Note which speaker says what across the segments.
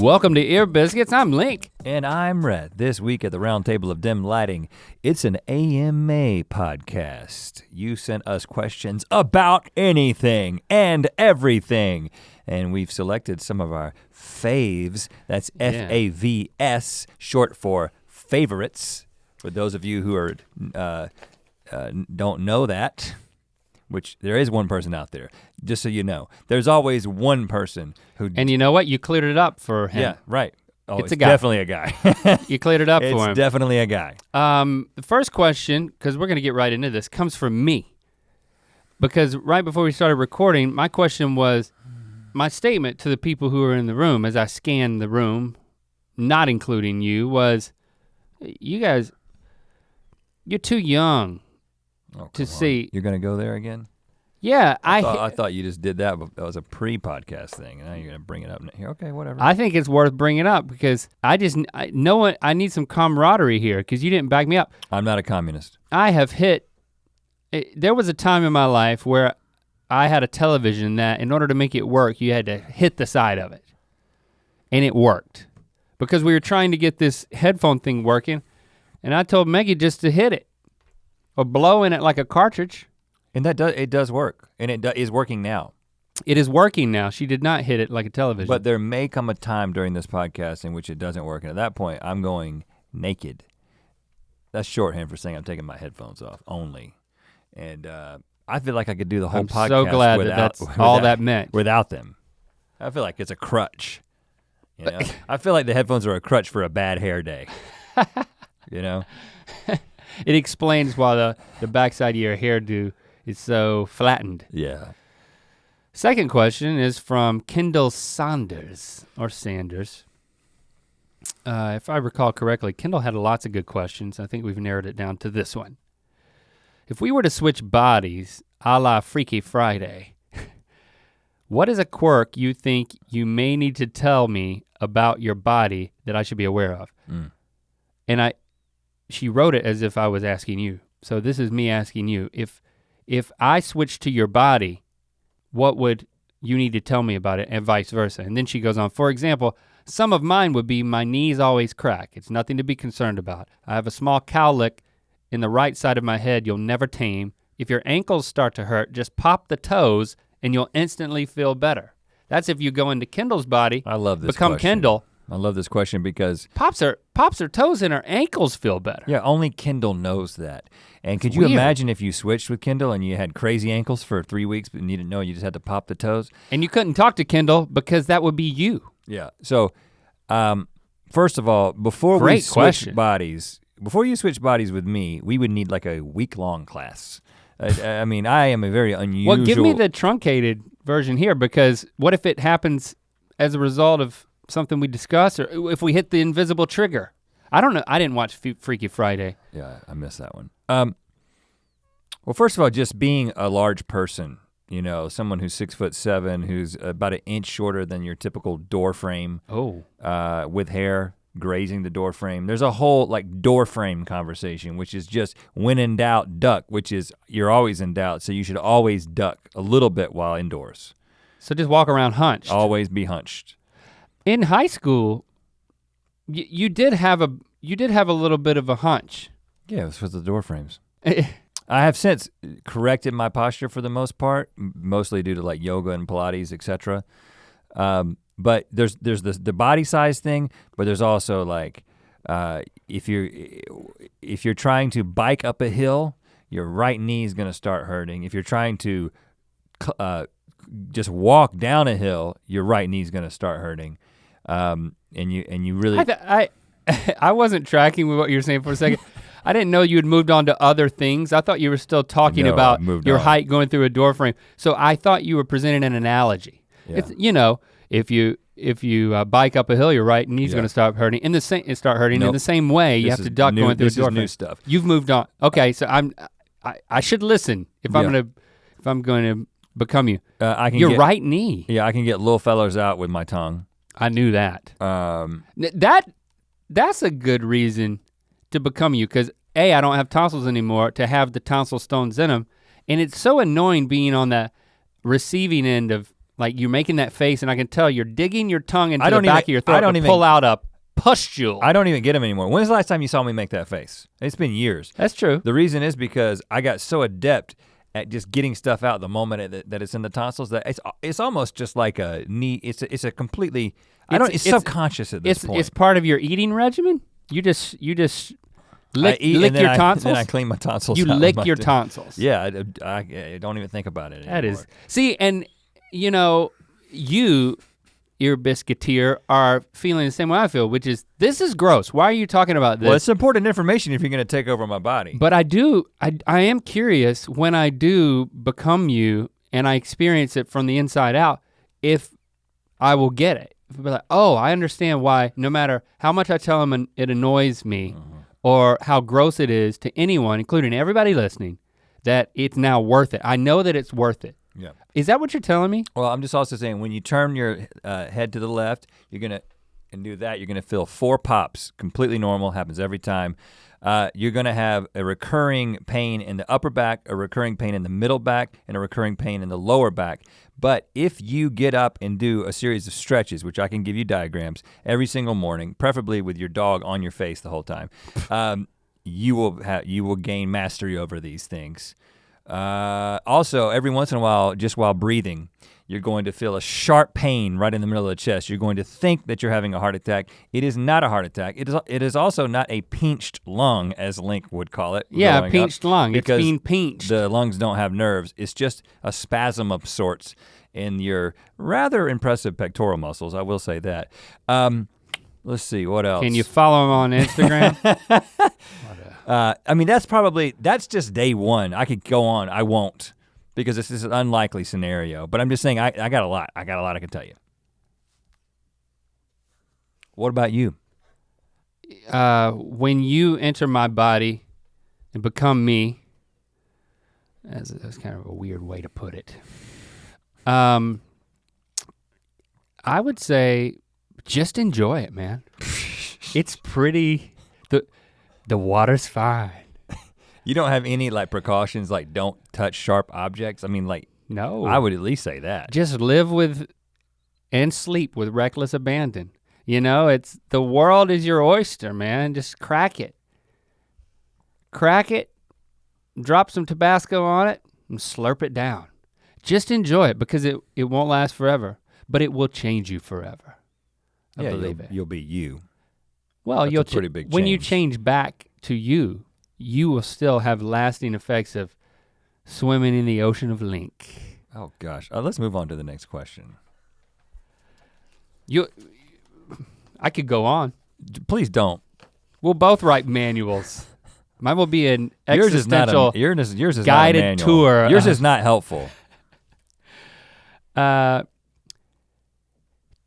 Speaker 1: Welcome to Ear Biscuits, I'm Link.
Speaker 2: And I'm Rhett. This week at the Round Table of Dim Lighting, it's an AMA podcast. You sent us questions about anything and everything. And we've selected some of our faves. That's F-A-V-S, short for favorites. For those of you who are don't know that, which there is one person out there, just so you know. There's always one person who—
Speaker 1: And you know what? You cleared it up for him.
Speaker 2: Yeah, right. Oh,
Speaker 1: it's a guy.
Speaker 2: Definitely a guy.
Speaker 1: You cleared it up for him.
Speaker 2: It's definitely a guy.
Speaker 1: The first question, because we're gonna get right into this, comes from me. Because right before we started recording, my question was, my statement to the people who were in the room as I scanned the room, not including you, was, you guys, you're too young to see.
Speaker 2: You're gonna go there again?
Speaker 1: Yeah,
Speaker 2: I thought you just did that, but that was a pre-podcast thing, and now you're gonna bring it up here. Okay, whatever.
Speaker 1: I think it's worth bringing up because I need some camaraderie here because you didn't back me up.
Speaker 2: I'm not a communist.
Speaker 1: There was a time in my life where I had a television that in order to make it work, you had to hit the side of it. And it worked. Because we were trying to get this headphone thing working, and I told Maggie just to hit it or blow in it like a cartridge.
Speaker 2: And it does work, and it is working now.
Speaker 1: It is working now. She did not hit it like a television.
Speaker 2: But there may come a time during this podcast in which it doesn't work, and at that point, I'm going naked. That's shorthand for saying I'm taking my headphones off only. And I feel like I could do the whole podcast
Speaker 1: so glad that's all that meant.
Speaker 2: Without them. I feel like it's a crutch. You know? I feel like the headphones are a crutch for a bad hair day. You know?
Speaker 1: It explains why the backside of your hairdo is so flattened.
Speaker 2: Yeah.
Speaker 1: Second question is from Kendall Sanders. If I recall correctly, Kendall had lots of good questions. I think we've narrowed it down to this one. If we were to switch bodies, a la Freaky Friday, what is a quirk you think you may need to tell me about your body that I should be aware of? Mm. And she wrote it as if I was asking you. So this is me asking you, if I switched to your body, what would you need to tell me about it and vice versa? And then she goes on, for example, some of mine would be my knees always crack. It's nothing to be concerned about. I have a small cowlick in the right side of my head you'll never tame. If your ankles start to hurt, just pop the toes and you'll instantly feel better. That's if you go into Kendall's body,
Speaker 2: I love this
Speaker 1: become
Speaker 2: question.
Speaker 1: Kendall.
Speaker 2: I love this question because
Speaker 1: pops her toes and her ankles feel better.
Speaker 2: Yeah, only Kendall knows that. And could you imagine if you switched with Kendall and you had crazy ankles for 3 weeks but you didn't know, you just had to pop the toes?
Speaker 1: And you couldn't talk to Kendall because that would be you.
Speaker 2: Yeah, so first of all, before you switch bodies with me, we would need like a week-long class. I mean, I am a very unusual—
Speaker 1: Well, give me the truncated version here because what if it happens as a result of something we discuss or if we hit the invisible trigger? I don't know, I didn't watch Freaky Friday.
Speaker 2: Yeah, I missed that one. Well, first of all, just being a large person, you know, someone who's 6'7", who's about an inch shorter than your typical door frame.
Speaker 1: Oh.
Speaker 2: With hair grazing the door frame. There's a whole like door frame conversation, which is just when in doubt, duck, which is you're always in doubt, so you should always duck a little bit while indoors.
Speaker 1: So just walk around hunched.
Speaker 2: Always be hunched.
Speaker 1: In high school, you did have a little bit of a hunch.
Speaker 2: Yeah, it was for the door frames. I have since corrected my posture for the most part, mostly due to like yoga and Pilates, etc. But there's the body size thing, but there's also like if you're trying to bike up a hill, your right knee is gonna start hurting. If you're trying to just walk down a hill, your right knee is gonna start hurting. And you really—
Speaker 1: I wasn't tracking with what you were saying for a second. I didn't know you had moved on to other things. I thought you were still talking about your height going through a door frame. So I thought you were presenting an analogy. Yeah. It's, you know, if you bike up a hill, your right knee's gonna start hurting. In the same way, you have to duck going through a door frame.
Speaker 2: New stuff.
Speaker 1: You've moved on. Okay, so I should listen if I'm going to become you. Your right knee.
Speaker 2: Yeah, I can get little fellers out with my tongue.
Speaker 1: I knew that. That's a good reason to become you, because A, I don't have tonsils anymore to have the tonsil stones in them, and it's so annoying being on the receiving end of Like you're making that face and I can tell you're digging your tongue into the back of your throat to pull out a pustule.
Speaker 2: I don't even get them anymore. When's the last time you saw me make that face? It's been years.
Speaker 1: That's true.
Speaker 2: The reason is because I got so adept at just getting stuff out the moment that it's in the tonsils that it's almost just like a knee, it's a completely, it's subconscious at this point.
Speaker 1: It's part of your eating regimen? You just lick your tonsils?
Speaker 2: Then I clean my tonsils
Speaker 1: You
Speaker 2: out
Speaker 1: lick your tonsils.
Speaker 2: Yeah, I don't even think about it anymore.
Speaker 1: That is, see, and you know, you, Ear Biscuiteer, are feeling the same way I feel, which is, this is gross. Why are you talking about this?
Speaker 2: Well, it's important information if you're gonna take over my body.
Speaker 1: But I am curious when I do become you and I experience it from the inside out, if I will get it. If I'll be like, oh, I understand why no matter how much I tell them it annoys me or how gross it is to anyone, including everybody listening, that it's now worth it. I know that it's worth it.
Speaker 2: Yeah.
Speaker 1: Is that what you're telling me?
Speaker 2: Well, I'm just also saying when you turn your head to the left, you're gonna feel 4 pops, completely normal, happens every time. You're gonna have a recurring pain in the upper back, a recurring pain in the middle back, and a recurring pain in the lower back. But if you get up and do a series of stretches, which I can give you diagrams every single morning, preferably with your dog on your face the whole time, you will gain mastery over these things. Also, every once in a while, just while breathing, you're going to feel a sharp pain right in the middle of the chest. You're going to think that you're having a heart attack. It is not a heart attack. It is also not a pinched lung, as Link would call it.
Speaker 1: Yeah, a pinched lung, it's being pinched.
Speaker 2: The lungs don't have nerves. It's just a spasm of sorts in your rather impressive pectoral muscles, I will say that. Let's see, what else?
Speaker 1: Can you follow him on Instagram?
Speaker 2: I mean, that's just day one. I could go on, I won't, because this is an unlikely scenario, but I'm just saying I got a lot I can tell you. What about you?
Speaker 1: When you enter my body and become me, that's kind of a weird way to put it. I would say just enjoy it, man. It's pretty, the water's fine.
Speaker 2: You don't have any like precautions, like don't touch sharp objects? I mean, like,
Speaker 1: no.
Speaker 2: I would at least say that.
Speaker 1: Just live with and sleep with reckless abandon. You know, the world is your oyster, man. Just crack it. Crack it, drop some Tabasco on it, and slurp it down. Just enjoy it because it won't last forever, but it will change you forever. I believe it.
Speaker 2: You'll be you.
Speaker 1: Well,
Speaker 2: That's a pretty big change.
Speaker 1: When you change back to you will still have lasting effects of swimming in the ocean of Link.
Speaker 2: Oh gosh, let's move on to the next question.
Speaker 1: I could go on.
Speaker 2: Please don't.
Speaker 1: We'll both write manuals. Mine will be an existential
Speaker 2: yours is
Speaker 1: guided
Speaker 2: not a manual.
Speaker 1: tour.
Speaker 2: Yours is not helpful.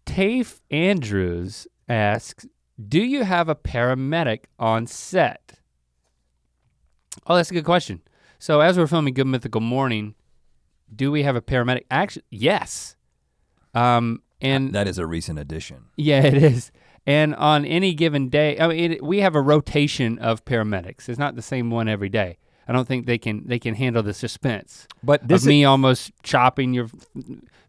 Speaker 1: Tafe Andrews asks, do you have a paramedic on set? Oh, that's a good question. So as we're filming Good Mythical Morning, do we have a paramedic? Actually, yes. And
Speaker 2: that is a recent addition.
Speaker 1: Yeah, it is. And on any given day, I mean, we have a rotation of paramedics. It's not the same one every day. I don't think they can handle the suspense.
Speaker 2: But this
Speaker 1: of me almost chopping your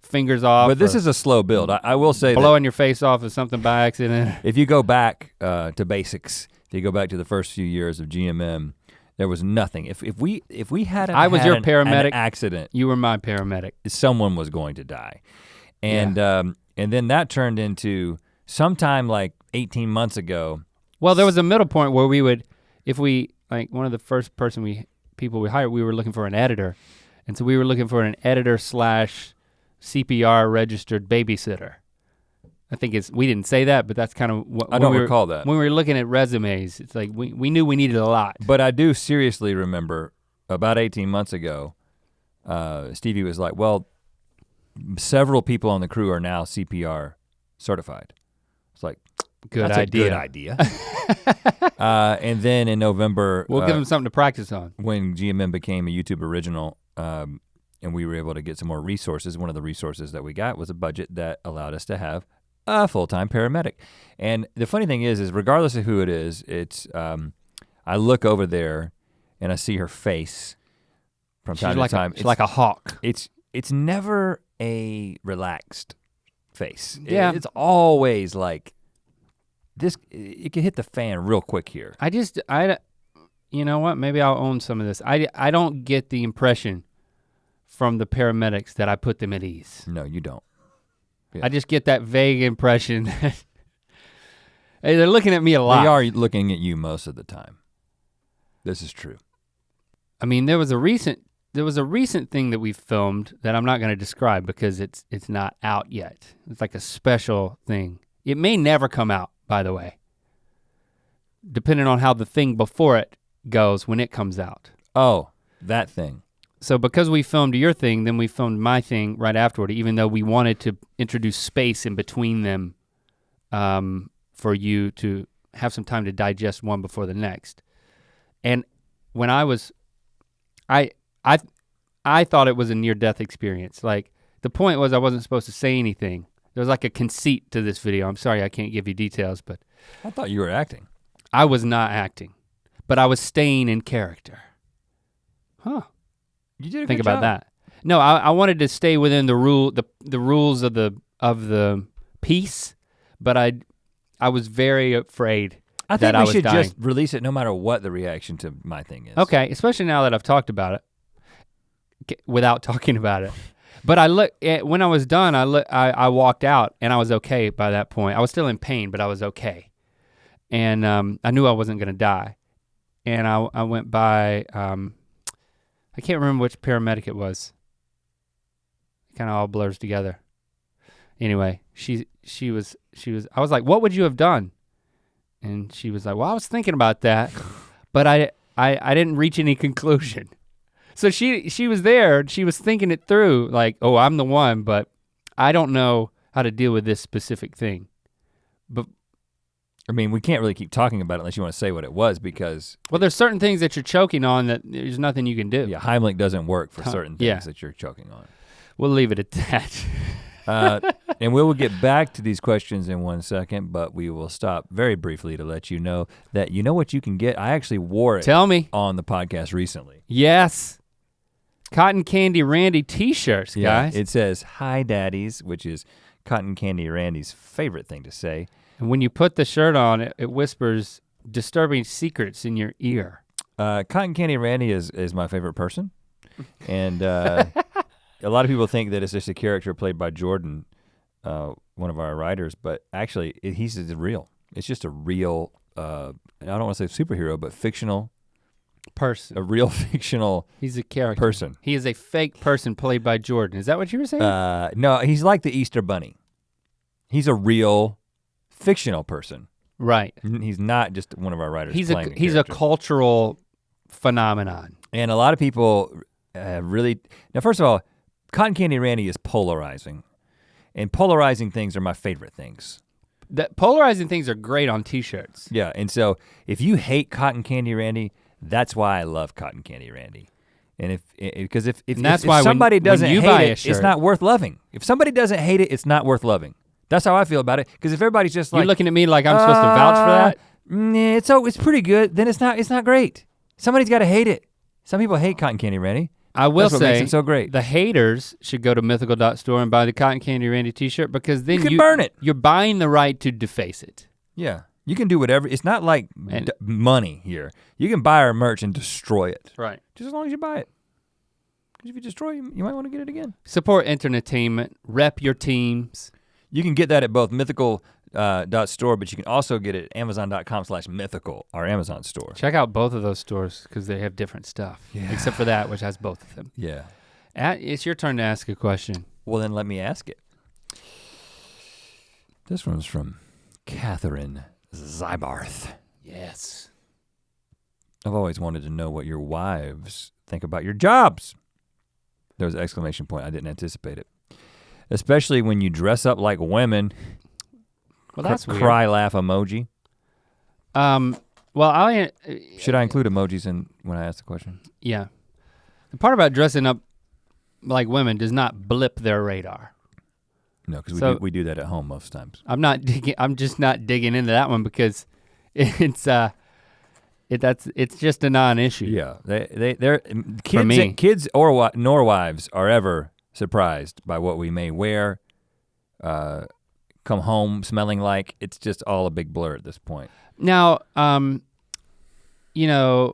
Speaker 1: fingers off.
Speaker 2: But this is a slow build. I will say
Speaker 1: blowing your face off of something by accident.
Speaker 2: If you go back to basics, if you go back to the first few years of GMM, there was nothing. If we had
Speaker 1: I was your paramedic.
Speaker 2: An accident,
Speaker 1: you were my paramedic.
Speaker 2: Someone was going to die, and then that turned into sometime like 18 months ago.
Speaker 1: Well, there was a middle point where we would, if we like one of the first people we hired, we were looking for an editor, and so we were looking for an editor / CPR registered babysitter. I think we didn't say that, but that's kind of what
Speaker 2: I don't recall that.
Speaker 1: When we were looking at resumes, it's like we knew we needed a lot.
Speaker 2: But I do seriously remember about 18 months ago, Stevie was like, well, several people on the crew are now CPR certified. It's like,
Speaker 1: good
Speaker 2: that's
Speaker 1: idea.
Speaker 2: A good idea. And then in November,
Speaker 1: we'll give them something to practice on.
Speaker 2: When GMM became a YouTube original, and we were able to get some more resources, one of the resources that we got was a budget that allowed us to have a full-time paramedic. And the funny thing is regardless of who it is, it's, I look over there and I see her face from time to time.
Speaker 1: She's like a hawk.
Speaker 2: It's never a relaxed face.
Speaker 1: Yeah.
Speaker 2: It's always like this, it can hit the fan real quick here.
Speaker 1: You know what, maybe I'll own some of this. I don't get the impression from the paramedics that I put them at ease.
Speaker 2: No, you don't. Yeah.
Speaker 1: I just get that vague impression that hey, they're looking at me a lot.
Speaker 2: They are looking at you most of the time. This is true.
Speaker 1: I mean, there was a recent thing that we filmed that I'm not gonna describe because it's not out yet. It's like a special thing. It may never come out, by the way, depending on how the thing before it goes when it comes out.
Speaker 2: Oh, that thing.
Speaker 1: So because we filmed your thing, then we filmed my thing right afterward, even though we wanted to introduce space in between them for you to have some time to digest one before the next. And when I thought it was a near-death experience. Like the point was I wasn't supposed to say anything. There was like a conceit to this video. I'm sorry I can't give you details, but.
Speaker 2: I thought you were acting.
Speaker 1: I was not acting, but I was staying in character. Huh.
Speaker 2: You did a
Speaker 1: Think
Speaker 2: good
Speaker 1: about
Speaker 2: job.
Speaker 1: that. No, I wanted to stay within the rules of the piece, but I was very afraid
Speaker 2: I
Speaker 1: that
Speaker 2: think
Speaker 1: I
Speaker 2: we
Speaker 1: was
Speaker 2: should
Speaker 1: dying.
Speaker 2: just release it no matter what the reaction to my thing is.
Speaker 1: Okay, especially now that I've talked about it without talking about it. But when I was done, I walked out and I was okay by that point. I was still in pain, but I was okay. And I knew I wasn't gonna die. And I went by, I can't remember which paramedic it was. It kind of all blurs together. Anyway, she was, I was like, what would you have done? And she was like, well, I was thinking about that, but I didn't reach any conclusion. So she was there, she was thinking it through, like, oh, I'm the one, but I don't know how to deal with this specific thing. But
Speaker 2: I mean, we can't really keep talking about it unless you want to say what it was because.
Speaker 1: Well, there's certain things that you're choking on that there's nothing you can do.
Speaker 2: Yeah, Heimlich doesn't work for certain things
Speaker 1: yeah.
Speaker 2: that you're choking on.
Speaker 1: We'll leave it at that.
Speaker 2: And we will get back to these questions in 1 second, but we will stop very briefly to let you know that you know what you can get? I actually wore it.
Speaker 1: Tell me.
Speaker 2: On the podcast recently.
Speaker 1: Yes. Cotton Candy Randy t-shirts, guys.
Speaker 2: Yeah, it says, hi daddies, which is Cotton Candy Randy's favorite thing to say.
Speaker 1: And when you put the shirt on, it whispers disturbing secrets in your ear.
Speaker 2: Cotton Candy Randy is my favorite person. And a lot of people think that it's just a character played by Jordan, one of our writers, but actually he's real. It's just a real, I don't wanna say superhero, but fictional.
Speaker 1: Person.
Speaker 2: A real fictional
Speaker 1: He's a character.
Speaker 2: person.
Speaker 1: He is a fake person played by Jordan. Is that what you were saying?
Speaker 2: No, he's like the Easter Bunny. He's a real fictional person.
Speaker 1: Right.
Speaker 2: He's not just one of our writers
Speaker 1: He's
Speaker 2: playing
Speaker 1: a cultural phenomenon.
Speaker 2: And a lot of people really, now first of all, Cotton Candy Randy is polarizing. And polarizing things are my favorite things.
Speaker 1: That polarizing things are great on t-shirts.
Speaker 2: Yeah, and so if you hate Cotton Candy Randy, that's why I love Cotton Candy Randy. And if somebody doesn't hate it, it's not worth loving. If somebody doesn't hate it, it's not worth loving. That's how I feel about it. Because if everybody's just like,
Speaker 1: you're looking at me like I'm supposed to vouch for that?
Speaker 2: It's pretty good, then it's not great. Somebody's gotta hate it. Some people hate Cotton Candy Randy.
Speaker 1: I will
Speaker 2: That's what makes
Speaker 1: say
Speaker 2: it so great.
Speaker 1: The haters should go to mythical.store and buy the Cotton Candy Randy t-shirt because then
Speaker 2: you can burn it.
Speaker 1: You're buying the right to deface it.
Speaker 2: Yeah, you can do whatever. It's not like money here. You can buy our merch and destroy it.
Speaker 1: Right.
Speaker 2: Just as long as you buy it. Because if you destroy it, you might want to get it again.
Speaker 1: Support entertainment, rep your teams.
Speaker 2: You can get that at both mythical.store, but you can also get it at amazon.com/mythical, our Amazon store.
Speaker 1: Check out both of those stores because they have different stuff.
Speaker 2: Yeah.
Speaker 1: Except for that, which has both of them.
Speaker 2: Yeah.
Speaker 1: It's your turn to ask a question.
Speaker 2: Well, then let me ask it. This one's from Catherine Zybarth.
Speaker 1: Yes.
Speaker 2: I've always wanted to know what your wives think about your jobs. There was an exclamation point. I didn't anticipate it. Especially when you dress up like women.
Speaker 1: Well, that's weird.
Speaker 2: Cry laugh emoji.
Speaker 1: Well,
Speaker 2: should I include emojis in when I ask the question?
Speaker 1: Yeah. The part about dressing up like women does not blip their radar.
Speaker 2: No, because we do that at home most times.
Speaker 1: I'm just not digging into that one because it's just a non-issue.
Speaker 2: Yeah, they're kids or wives are ever surprised by what we may wear, come home smelling like. It's just all a big blur at this point.
Speaker 1: Now, you know,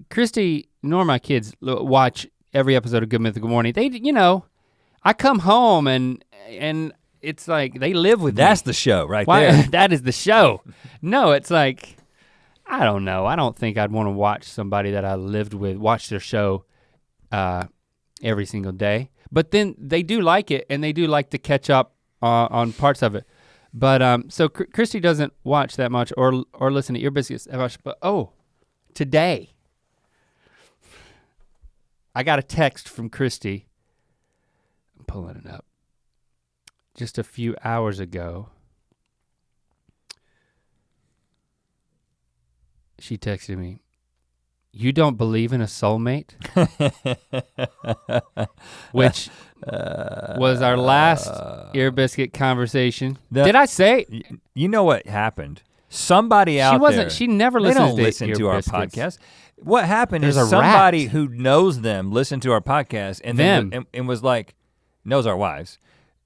Speaker 1: Christy nor my kids watch every episode of Good Mythical Morning. They, you know, I come home and it's like they live with me.
Speaker 2: That's the show right there.
Speaker 1: That is the show. No, it's like, I don't know. I don't think I'd wanna watch somebody that I lived with, watch their show every single day. But then they do like it and they do like to catch up on parts of it. But so Christy doesn't watch that much or listen to Ear Biscuits that much, but today, I got a text from Christy. I'm pulling it up. Just a few hours ago. She texted me, "You don't believe in a soulmate?" Which was our last Ear Biscuit conversation. Did I say?
Speaker 2: You know what happened? Somebody out there.
Speaker 1: She never listens
Speaker 2: they don't listen to our
Speaker 1: Biscuits.
Speaker 2: podcast. What happened
Speaker 1: There's
Speaker 2: is
Speaker 1: a
Speaker 2: somebody
Speaker 1: rat.
Speaker 2: who knows them listened to our podcast and then and was like, knows our wives.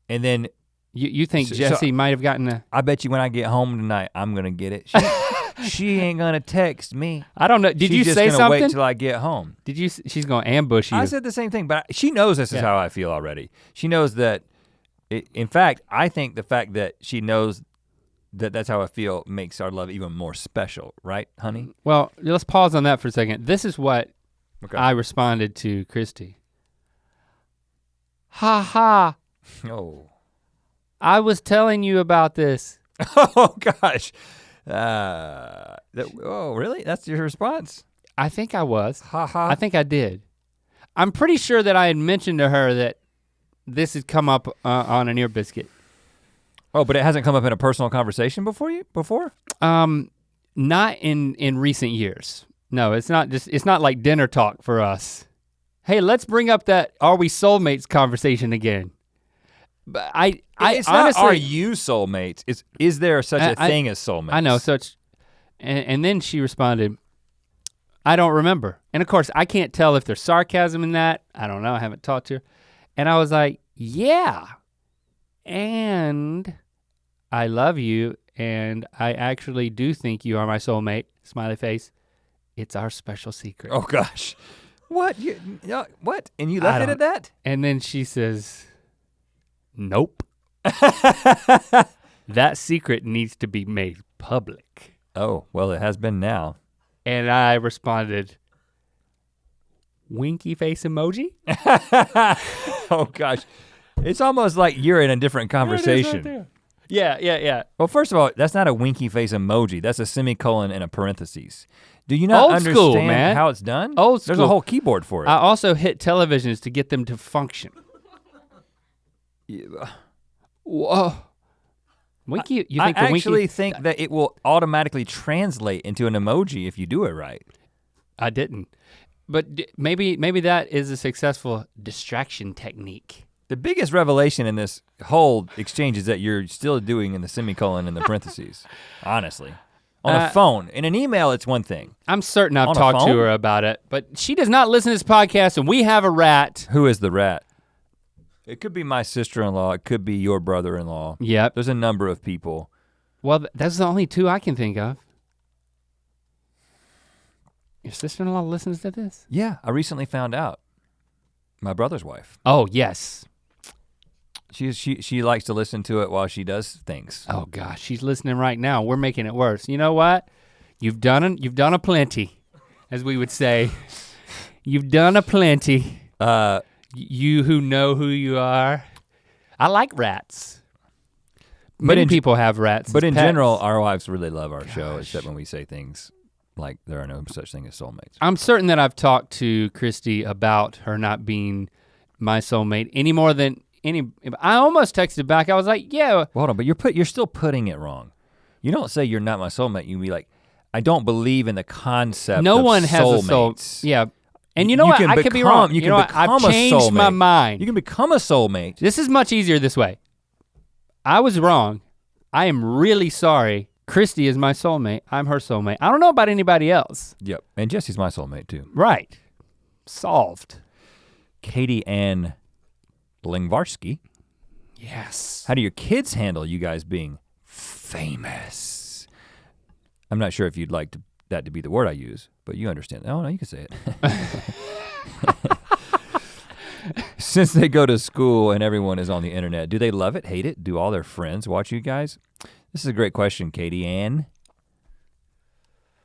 Speaker 2: And then
Speaker 1: you think Jesse might have gotten a.
Speaker 2: I bet you when I get home tonight, I'm gonna get it. She ain't gonna text me.
Speaker 1: I don't know. Did you say
Speaker 2: She's just gonna
Speaker 1: something?
Speaker 2: wait till I get home.
Speaker 1: Did you? She's gonna ambush you.
Speaker 2: I said the same thing, but she knows this is how I feel already. She knows that. In fact, I think the fact that she knows that that's how I feel makes our love even more special, right, honey?
Speaker 1: Well, let's pause on that for a second. This is what I responded to Christy. Ha ha.
Speaker 2: Oh.
Speaker 1: I was telling you about this.
Speaker 2: Oh gosh. Oh really? That's your response?
Speaker 1: I think I was.
Speaker 2: Ha ha.
Speaker 1: I think I did. I'm pretty sure that I had mentioned to her that this had come up on an Ear Biscuit.
Speaker 2: Oh, but it hasn't come up in a personal conversation before?
Speaker 1: Not in recent years. No, it's not like dinner talk for us. Hey, let's bring up that are we soulmates conversation again. But
Speaker 2: it's
Speaker 1: honestly,
Speaker 2: not are you soulmates? Is there such a thing as soulmates?
Speaker 1: I know, and then she responded, I don't remember. And of course, I can't tell if there's sarcasm in that. I don't know, I haven't talked to her. And I was like, yeah. And I love you, and I actually do think you are my soulmate, smiley face. It's our special secret.
Speaker 2: Oh gosh. What? What? And you left it at that?
Speaker 1: And then she says, nope. That secret needs to be made public.
Speaker 2: Oh, well it has been now.
Speaker 1: And I responded, winky face emoji?
Speaker 2: Oh gosh. It's almost like you're in a different conversation.
Speaker 1: Right yeah.
Speaker 2: Well, first of all, that's not a winky face emoji. That's a semicolon and a parentheses. Do you not
Speaker 1: Old school,
Speaker 2: understand
Speaker 1: man.
Speaker 2: how it's done?
Speaker 1: Old school.
Speaker 2: There's a whole keyboard for it.
Speaker 1: I also hit televisions to get them to function. Whoa. Winky, you think
Speaker 2: I
Speaker 1: the
Speaker 2: actually
Speaker 1: winky?
Speaker 2: think that it will automatically translate into an emoji if you do it right.
Speaker 1: I didn't. But maybe that is a successful distraction technique.
Speaker 2: The biggest revelation in this whole exchange is that you're still doing in the semicolon and the parentheses, honestly. On a phone. In an email, it's one thing.
Speaker 1: I'm certain I've
Speaker 2: On a
Speaker 1: talked to
Speaker 2: phone?
Speaker 1: her about it, but she does not listen to this podcast, and we have a rat.
Speaker 2: Who is the rat? It could be my sister-in-law, it could be your brother-in-law.
Speaker 1: Yep.
Speaker 2: There's a number of people.
Speaker 1: Well, that's the only two I can think of. Your sister-in-law listens to this?
Speaker 2: Yeah, I recently found out. My brother's wife.
Speaker 1: Oh, yes.
Speaker 2: She likes to listen to it while she does things.
Speaker 1: Oh gosh, she's listening right now. We're making it worse. You know what? You've done a plenty, as we would say. You've done a plenty. You who know who you are. I like rats. Many people have rats.
Speaker 2: But
Speaker 1: as
Speaker 2: in
Speaker 1: pets.
Speaker 2: general, our wives really love our show, except when we say things like there are no such thing as soulmates.
Speaker 1: I'm certain that I've talked to Christy about her not being my soulmate any more than I almost texted back. I was like, yeah.
Speaker 2: Well, hold on, but you're still putting it wrong. You don't say you're not my soulmate. You be like, I don't believe in the concept
Speaker 1: no
Speaker 2: of
Speaker 1: one has
Speaker 2: soulmates.
Speaker 1: a soul. Yeah. And you know what? I could be wrong.
Speaker 2: You
Speaker 1: know
Speaker 2: can
Speaker 1: what? I've
Speaker 2: become a
Speaker 1: changed my
Speaker 2: soulmate.
Speaker 1: mind.
Speaker 2: You can become a soulmate.
Speaker 1: This is much easier this way. I was wrong. I am really sorry. Christy is my soulmate. I'm her soulmate. I don't know about anybody else.
Speaker 2: Yep, and Jesse's my soulmate too.
Speaker 1: Right. Solved.
Speaker 2: Katie Ann Lingvarsky.
Speaker 1: Yes.
Speaker 2: How do your kids handle you guys being famous? I'm not sure if you'd like that to be the word I use, but you understand. Oh no, you can say it. Since they go to school and everyone is on the internet, do they love it, hate it? Do all their friends watch you guys? This is a great question, Katie Ann.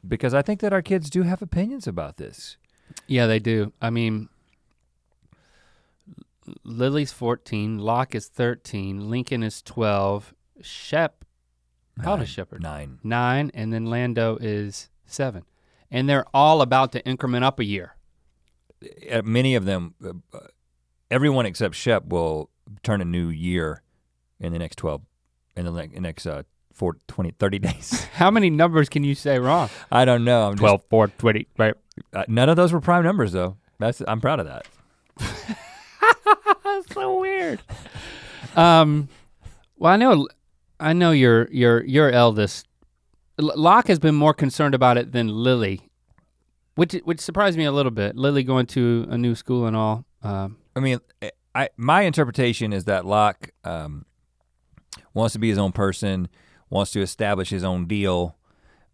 Speaker 2: Because I think that our kids do have opinions about this.
Speaker 1: Yeah, they do. I mean, Lily's 14, Locke is 13, Lincoln is 12, Shep, how old is Shepard?
Speaker 2: 9.
Speaker 1: 9, and then Lando is 7. And they're all about to increment up a year.
Speaker 2: Many of them, everyone except Shep will turn a new year in the next 30 days.
Speaker 1: How many numbers can you say wrong?
Speaker 2: I don't know.
Speaker 1: 12, 4, 20, right?
Speaker 2: None of those were prime numbers though. I'm proud of that.
Speaker 1: That's so weird. Well, I know your eldest. Locke has been more concerned about it than Lily, which surprised me a little bit. Lily going to a new school and all.
Speaker 2: I mean, my interpretation is that Locke wants to be his own person, wants to establish his own deal,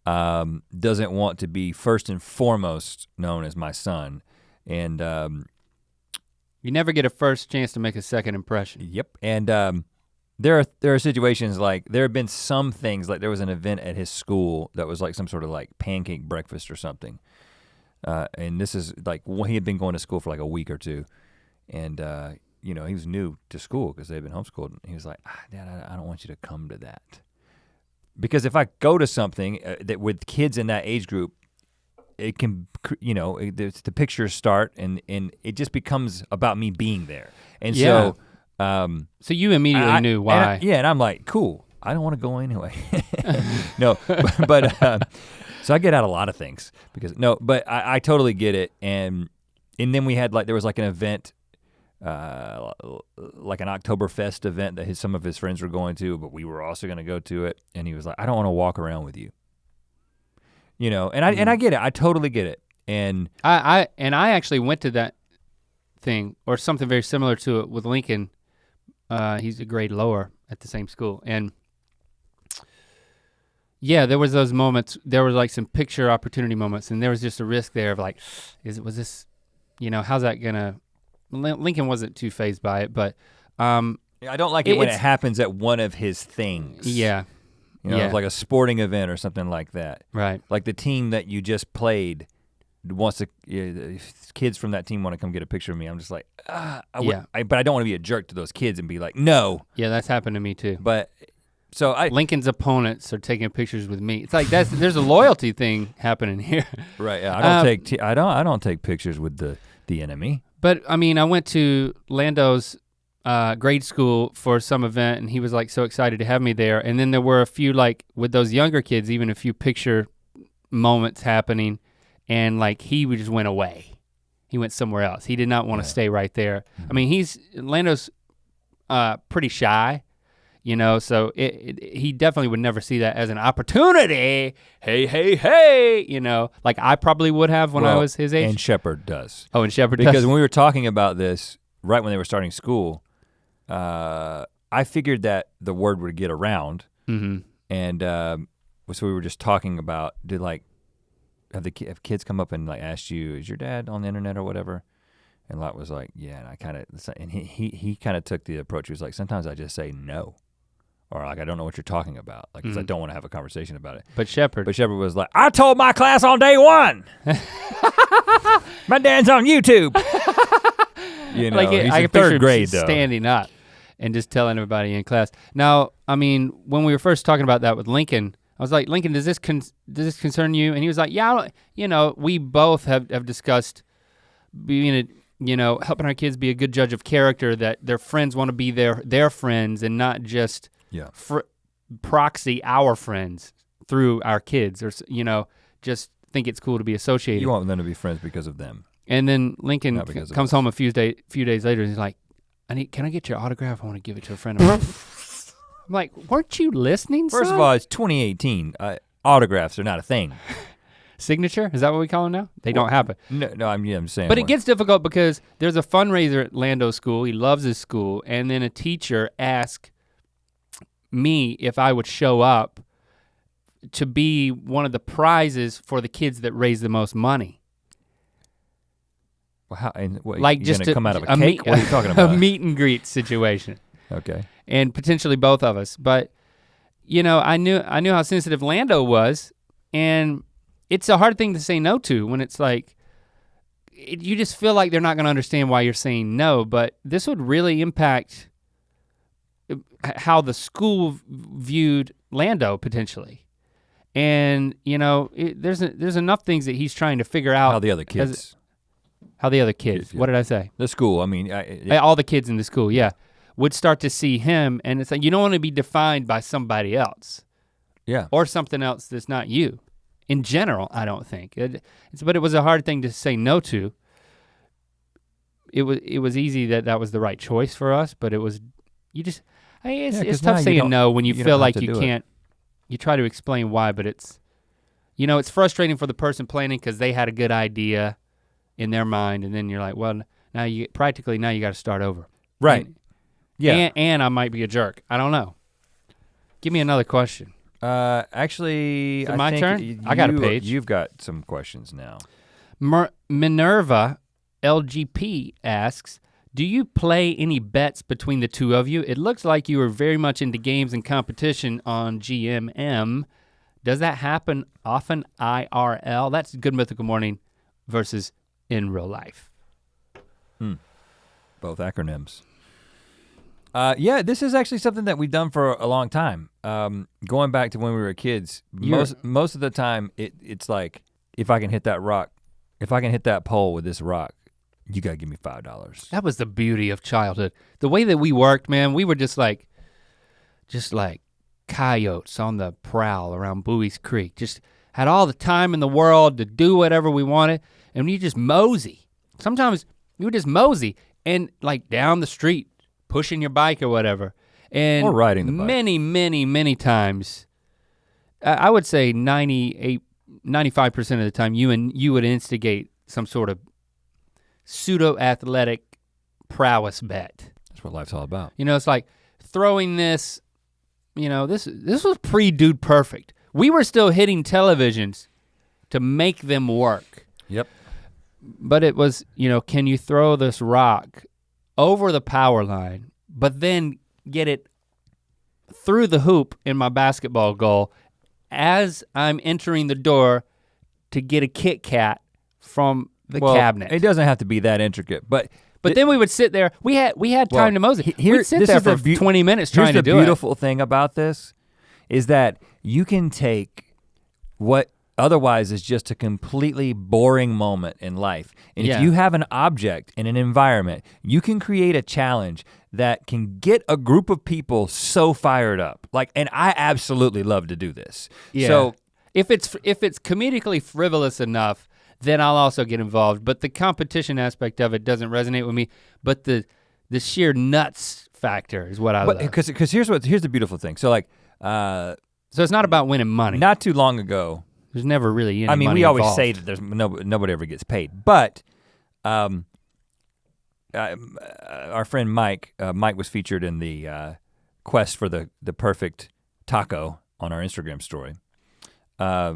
Speaker 2: doesn't want to be first and foremost known as my son, and
Speaker 1: you never get a first chance to make a second impression.
Speaker 2: Yep, and there are situations like there have been some things like there was an event at his school that was like some sort of like pancake breakfast or something, and this is like he had been going to school for like a week or two, and you know he was new to school because they'd been homeschooled. And he was like, Dad, I don't want you to come to that. Because if I go to something that with kids in that age group, it can, you know, the pictures start and it just becomes about me being there. And
Speaker 1: yeah.
Speaker 2: So
Speaker 1: you immediately knew why.
Speaker 2: And I'm like, cool, I don't want to go anyway. No, but so I get out a lot of things because, but I totally get it. And then we had there was like an event, like an Oktoberfest event that some of his friends were going to, but we were also gonna go to it. And he was like, I don't wanna walk around with you. You know, and I get it, I totally get it. And
Speaker 1: I actually went to that thing or something very similar to it with Lincoln. He's a grade lower at the same school. And yeah, there was those moments, there was like some picture opportunity moments and there was just a risk there of like, was this, you know, how's that gonna, Lincoln wasn't too fazed by it, but
Speaker 2: I don't like it when it happens at one of his things.
Speaker 1: Yeah.
Speaker 2: You know, like a sporting event or something like that.
Speaker 1: Right.
Speaker 2: Like the team that you just played wants to, kids from that team want to come get a picture of me. I'm just like, but I don't want to be a jerk to those kids and be like, no.
Speaker 1: Yeah, that's happened to me too.
Speaker 2: But so
Speaker 1: Lincoln's opponents are taking pictures with me. It's like there's a loyalty thing happening here.
Speaker 2: Right. Yeah. I don't take pictures with the enemy.
Speaker 1: But I mean, I went to Lando's grade school for some event and he was like so excited to have me there. And then there were a few like with those younger kids, even a few picture moments happening and like he just went away. He went somewhere else. He did not want to stay right there. Mm-hmm. I mean, Lando's pretty shy, you know, so he definitely would never see that as an opportunity. Hey, you know, like I probably would have when I was his age.
Speaker 2: And Shepard does.
Speaker 1: Oh, and Shepard does.
Speaker 2: Because when we were talking about this, right when they were starting school, I figured that the word would get around. Mm-hmm. And so we were just talking about, have kids come up and like asked you, is your dad on the internet or whatever? And Lot was like, yeah, and he kind of took the approach. He was like, sometimes I just say no. Or like, I don't know what you're talking about. Like, cause I don't want to have a conversation about it.
Speaker 1: But Shepard
Speaker 2: was like, I told my class on day one. My dad's on YouTube. You know,
Speaker 1: like
Speaker 2: he's
Speaker 1: I
Speaker 2: in
Speaker 1: can picture
Speaker 2: third grade though.
Speaker 1: Standing up and just telling everybody in class. Now, I mean, when we were first talking about that with Lincoln, I was like, Lincoln, does this concern you? And he was like, yeah, you know, we both have discussed being helping our kids be a good judge of character, that their friends want to be their friends and not just proxy our friends through our kids, or just think it's cool to be associated.
Speaker 2: You want them to be friends because of them.
Speaker 1: And then Lincoln comes home a few days later and he's like, can I get your autograph? I want to give it to a friend of mine. I'm like, weren't you listening, son?
Speaker 2: First of all, it's 2018. Autographs are not a thing.
Speaker 1: signature. Is that what we call them now? They don't happen.
Speaker 2: No, I'm saying.
Speaker 1: But it gets difficult because there's a fundraiser at Lando's school. He loves his school, and then a teacher asked me if I would show up to be one of the prizes for the kids that raise the most money.
Speaker 2: Well, how, and what,
Speaker 1: like just to
Speaker 2: come out of a cake? What are you talking about?
Speaker 1: A meet and greet situation.
Speaker 2: Okay.
Speaker 1: And potentially both of us, but you know, I knew how sensitive Lando was, and it's a hard thing to say no to when it's like, you just feel like they're not gonna understand why you're saying no, but this would really impact how the school viewed Lando potentially. And you know, there's enough things that he's trying to figure out.
Speaker 2: How the other kids.
Speaker 1: Yeah. What did I say?
Speaker 2: The school, I mean.
Speaker 1: All the kids in the school, yeah, would start to see him, and it's like, you don't wanna be defined by somebody else.
Speaker 2: Yeah.
Speaker 1: Or something else that's not you. In general, I don't think. But it was a hard thing to say no to. It was easy that was the right choice for us, but it's tough saying no when you feel like you can't. You try to explain why, but it's frustrating for the person planning because they had a good idea in their mind, and then you're like, well, now you got to start over.
Speaker 2: Right.
Speaker 1: And I might be a jerk. I don't know. Give me another question.
Speaker 2: Actually,
Speaker 1: Is it my turn? I got a page.
Speaker 2: You've got some questions now.
Speaker 1: Minerva LGP asks, do you play any bets between the two of you? It looks like you are very much into games and competition on GMM. Does that happen often IRL? That's Good Mythical Morning versus in real life.
Speaker 2: Both acronyms. Yeah, this is actually something that we've done for a long time. Going back to when we were kids, most of the time it's like, if I can hit that rock, if I can hit that pole with this rock, you gotta give me $5.
Speaker 1: That was the beauty of childhood. The way that we worked, man, we were just like coyotes on the prowl around Bowie's Creek. Just had all the time in the world to do whatever we wanted, and you just mosey. Sometimes you would just mosey and like down the street, pushing your bike or whatever. And
Speaker 2: or riding the bike.
Speaker 1: Many times, I would say 95% of the time you would instigate some sort of pseudo-athletic prowess bet.
Speaker 2: That's what life's all about.
Speaker 1: You know, it's like throwing this, this was pre-Dude Perfect. We were still hitting televisions to make them work.
Speaker 2: Yep.
Speaker 1: But it was, can you throw this rock over the power line, but then get it through the hoop in my basketball goal as I'm entering the door to get a Kit Kat from the cabinet.
Speaker 2: It doesn't have to be that intricate, but
Speaker 1: then we would sit there. We had time to mosey. We'd sit there for 20 minutes trying to do it.
Speaker 2: Here's the beautiful thing about this is that you can take what otherwise is just a completely boring moment in life. And if you have an object in an environment, you can create a challenge that can get a group of people so fired up. And I absolutely love to do this.
Speaker 1: Yeah. So if it's comedically frivolous enough, then I'll also get involved. But the competition aspect of it doesn't resonate with me. But the sheer nuts factor is what I love.
Speaker 2: Because here's the beautiful thing. So
Speaker 1: so it's not about winning money.
Speaker 2: Not too long ago,
Speaker 1: there's never really any money
Speaker 2: we always
Speaker 1: involved.
Speaker 2: say that there's nobody ever gets paid, but our friend Mike was featured in the quest for the perfect taco on our Instagram story.
Speaker 1: Yeah.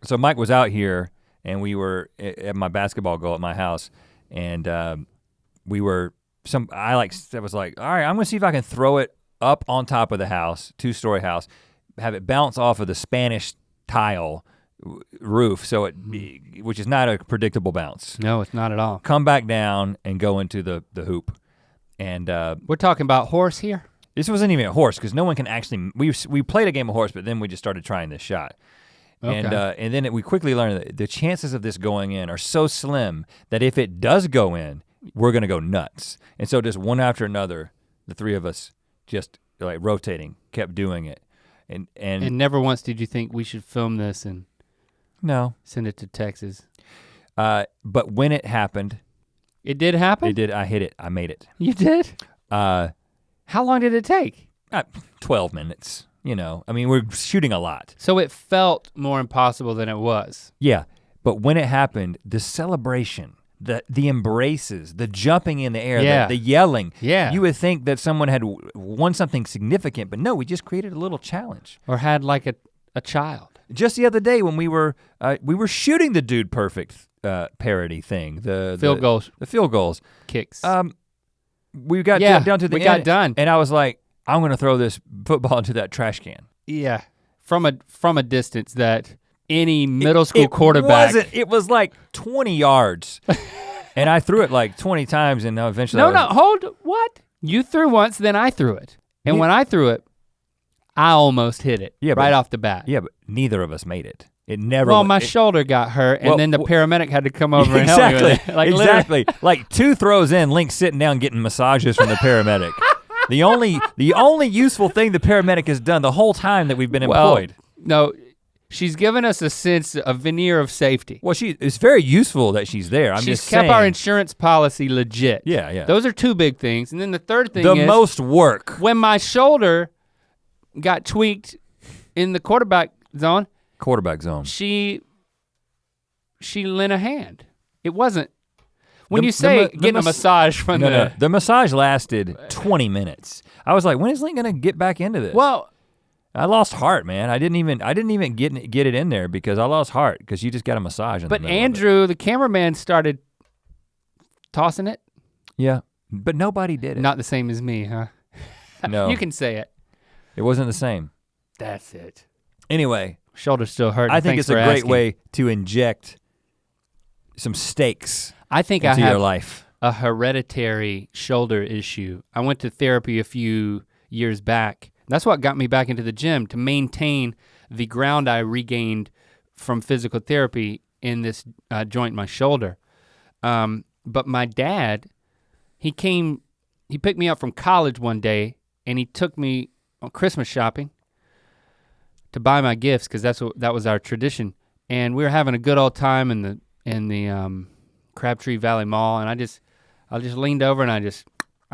Speaker 2: So Mike was out here, and we were at my basketball goal at my house, and I was like, all right, I'm gonna see if I can throw it up on top of the house, 2-story house, have it bounce off of the Spanish tile roof, which is not a predictable bounce.
Speaker 1: No, it's not at all.
Speaker 2: Come back down and go into the hoop. And
Speaker 1: we're talking about horse here?
Speaker 2: This wasn't even a horse, because no one can actually, we played a game of horse, but then we just started trying this shot. Okay. And then we quickly learned that the chances of this going in are so slim that if it does go in, we're gonna go nuts. And so just one after another, the three of us just like rotating, kept doing it. And
Speaker 1: never once did you think we should film this and send it to Texas.
Speaker 2: But when it happened.
Speaker 1: It did happen?
Speaker 2: It did, I hit it, I made it.
Speaker 1: You did? How long did it take?
Speaker 2: 12 minutes. you know, I mean, we're shooting a lot.
Speaker 1: So it felt more impossible than it was.
Speaker 2: Yeah, but when it happened, the celebration, the embraces, the jumping in the air, the yelling.
Speaker 1: Yeah.
Speaker 2: You would think that someone had won something significant, but no, we just created a little challenge.
Speaker 1: Or had like a child.
Speaker 2: Just the other day when we were shooting the Dude Perfect parody thing, the
Speaker 1: field goals.
Speaker 2: The field goals.
Speaker 1: Kicks.
Speaker 2: We got down to the end.
Speaker 1: We got done.
Speaker 2: And I was like, I'm gonna throw this football into that trash can.
Speaker 1: Yeah, from a distance that any middle school quarterback.
Speaker 2: It was like 20 yards. And I threw it like 20 times and eventually
Speaker 1: what? You threw once, then I threw it. And when I threw it, I almost hit it right off the bat.
Speaker 2: Yeah, but neither of us made it. It never.
Speaker 1: Well, my shoulder got hurt, and then the paramedic had to come over and help me with it. Like,
Speaker 2: exactly. Like 2 throws in, Link's sitting down getting massages from the paramedic. The only useful thing the paramedic has done the whole time that we've been employed.
Speaker 1: No, she's given us a veneer of safety.
Speaker 2: Well, it's very useful that she's there.
Speaker 1: She's kept our insurance policy legit.
Speaker 2: Yeah.
Speaker 1: Those are 2 big things, and then the third thing
Speaker 2: is
Speaker 1: the
Speaker 2: most work.
Speaker 1: When my shoulder got tweaked in the quarterback zone. She lent a hand. It wasn't. When you say getting a massage from
Speaker 2: the massage lasted 20 minutes. I was like, when is Link gonna get back into this?
Speaker 1: Well,
Speaker 2: I lost heart, man. I didn't even get it in there because I lost heart because you just got a massage.
Speaker 1: But Andrew, the cameraman, started tossing it.
Speaker 2: Yeah, but nobody did it.
Speaker 1: Not the same as me, huh?
Speaker 2: No.
Speaker 1: You can say it.
Speaker 2: It wasn't the same.
Speaker 1: That's it.
Speaker 2: Anyway.
Speaker 1: Shoulder still hurt.
Speaker 2: I think it's a great way to inject some stakes into your life.
Speaker 1: A hereditary shoulder issue. I went to therapy a few years back. That's what got me back into the gym, to maintain the ground I regained from physical therapy in this joint in my shoulder. But my dad, he picked me up from college one day and he took me on Christmas shopping to buy my gifts, because that was our tradition. And we were having a good old time in the Crabtree Valley Mall, and I just leaned over and I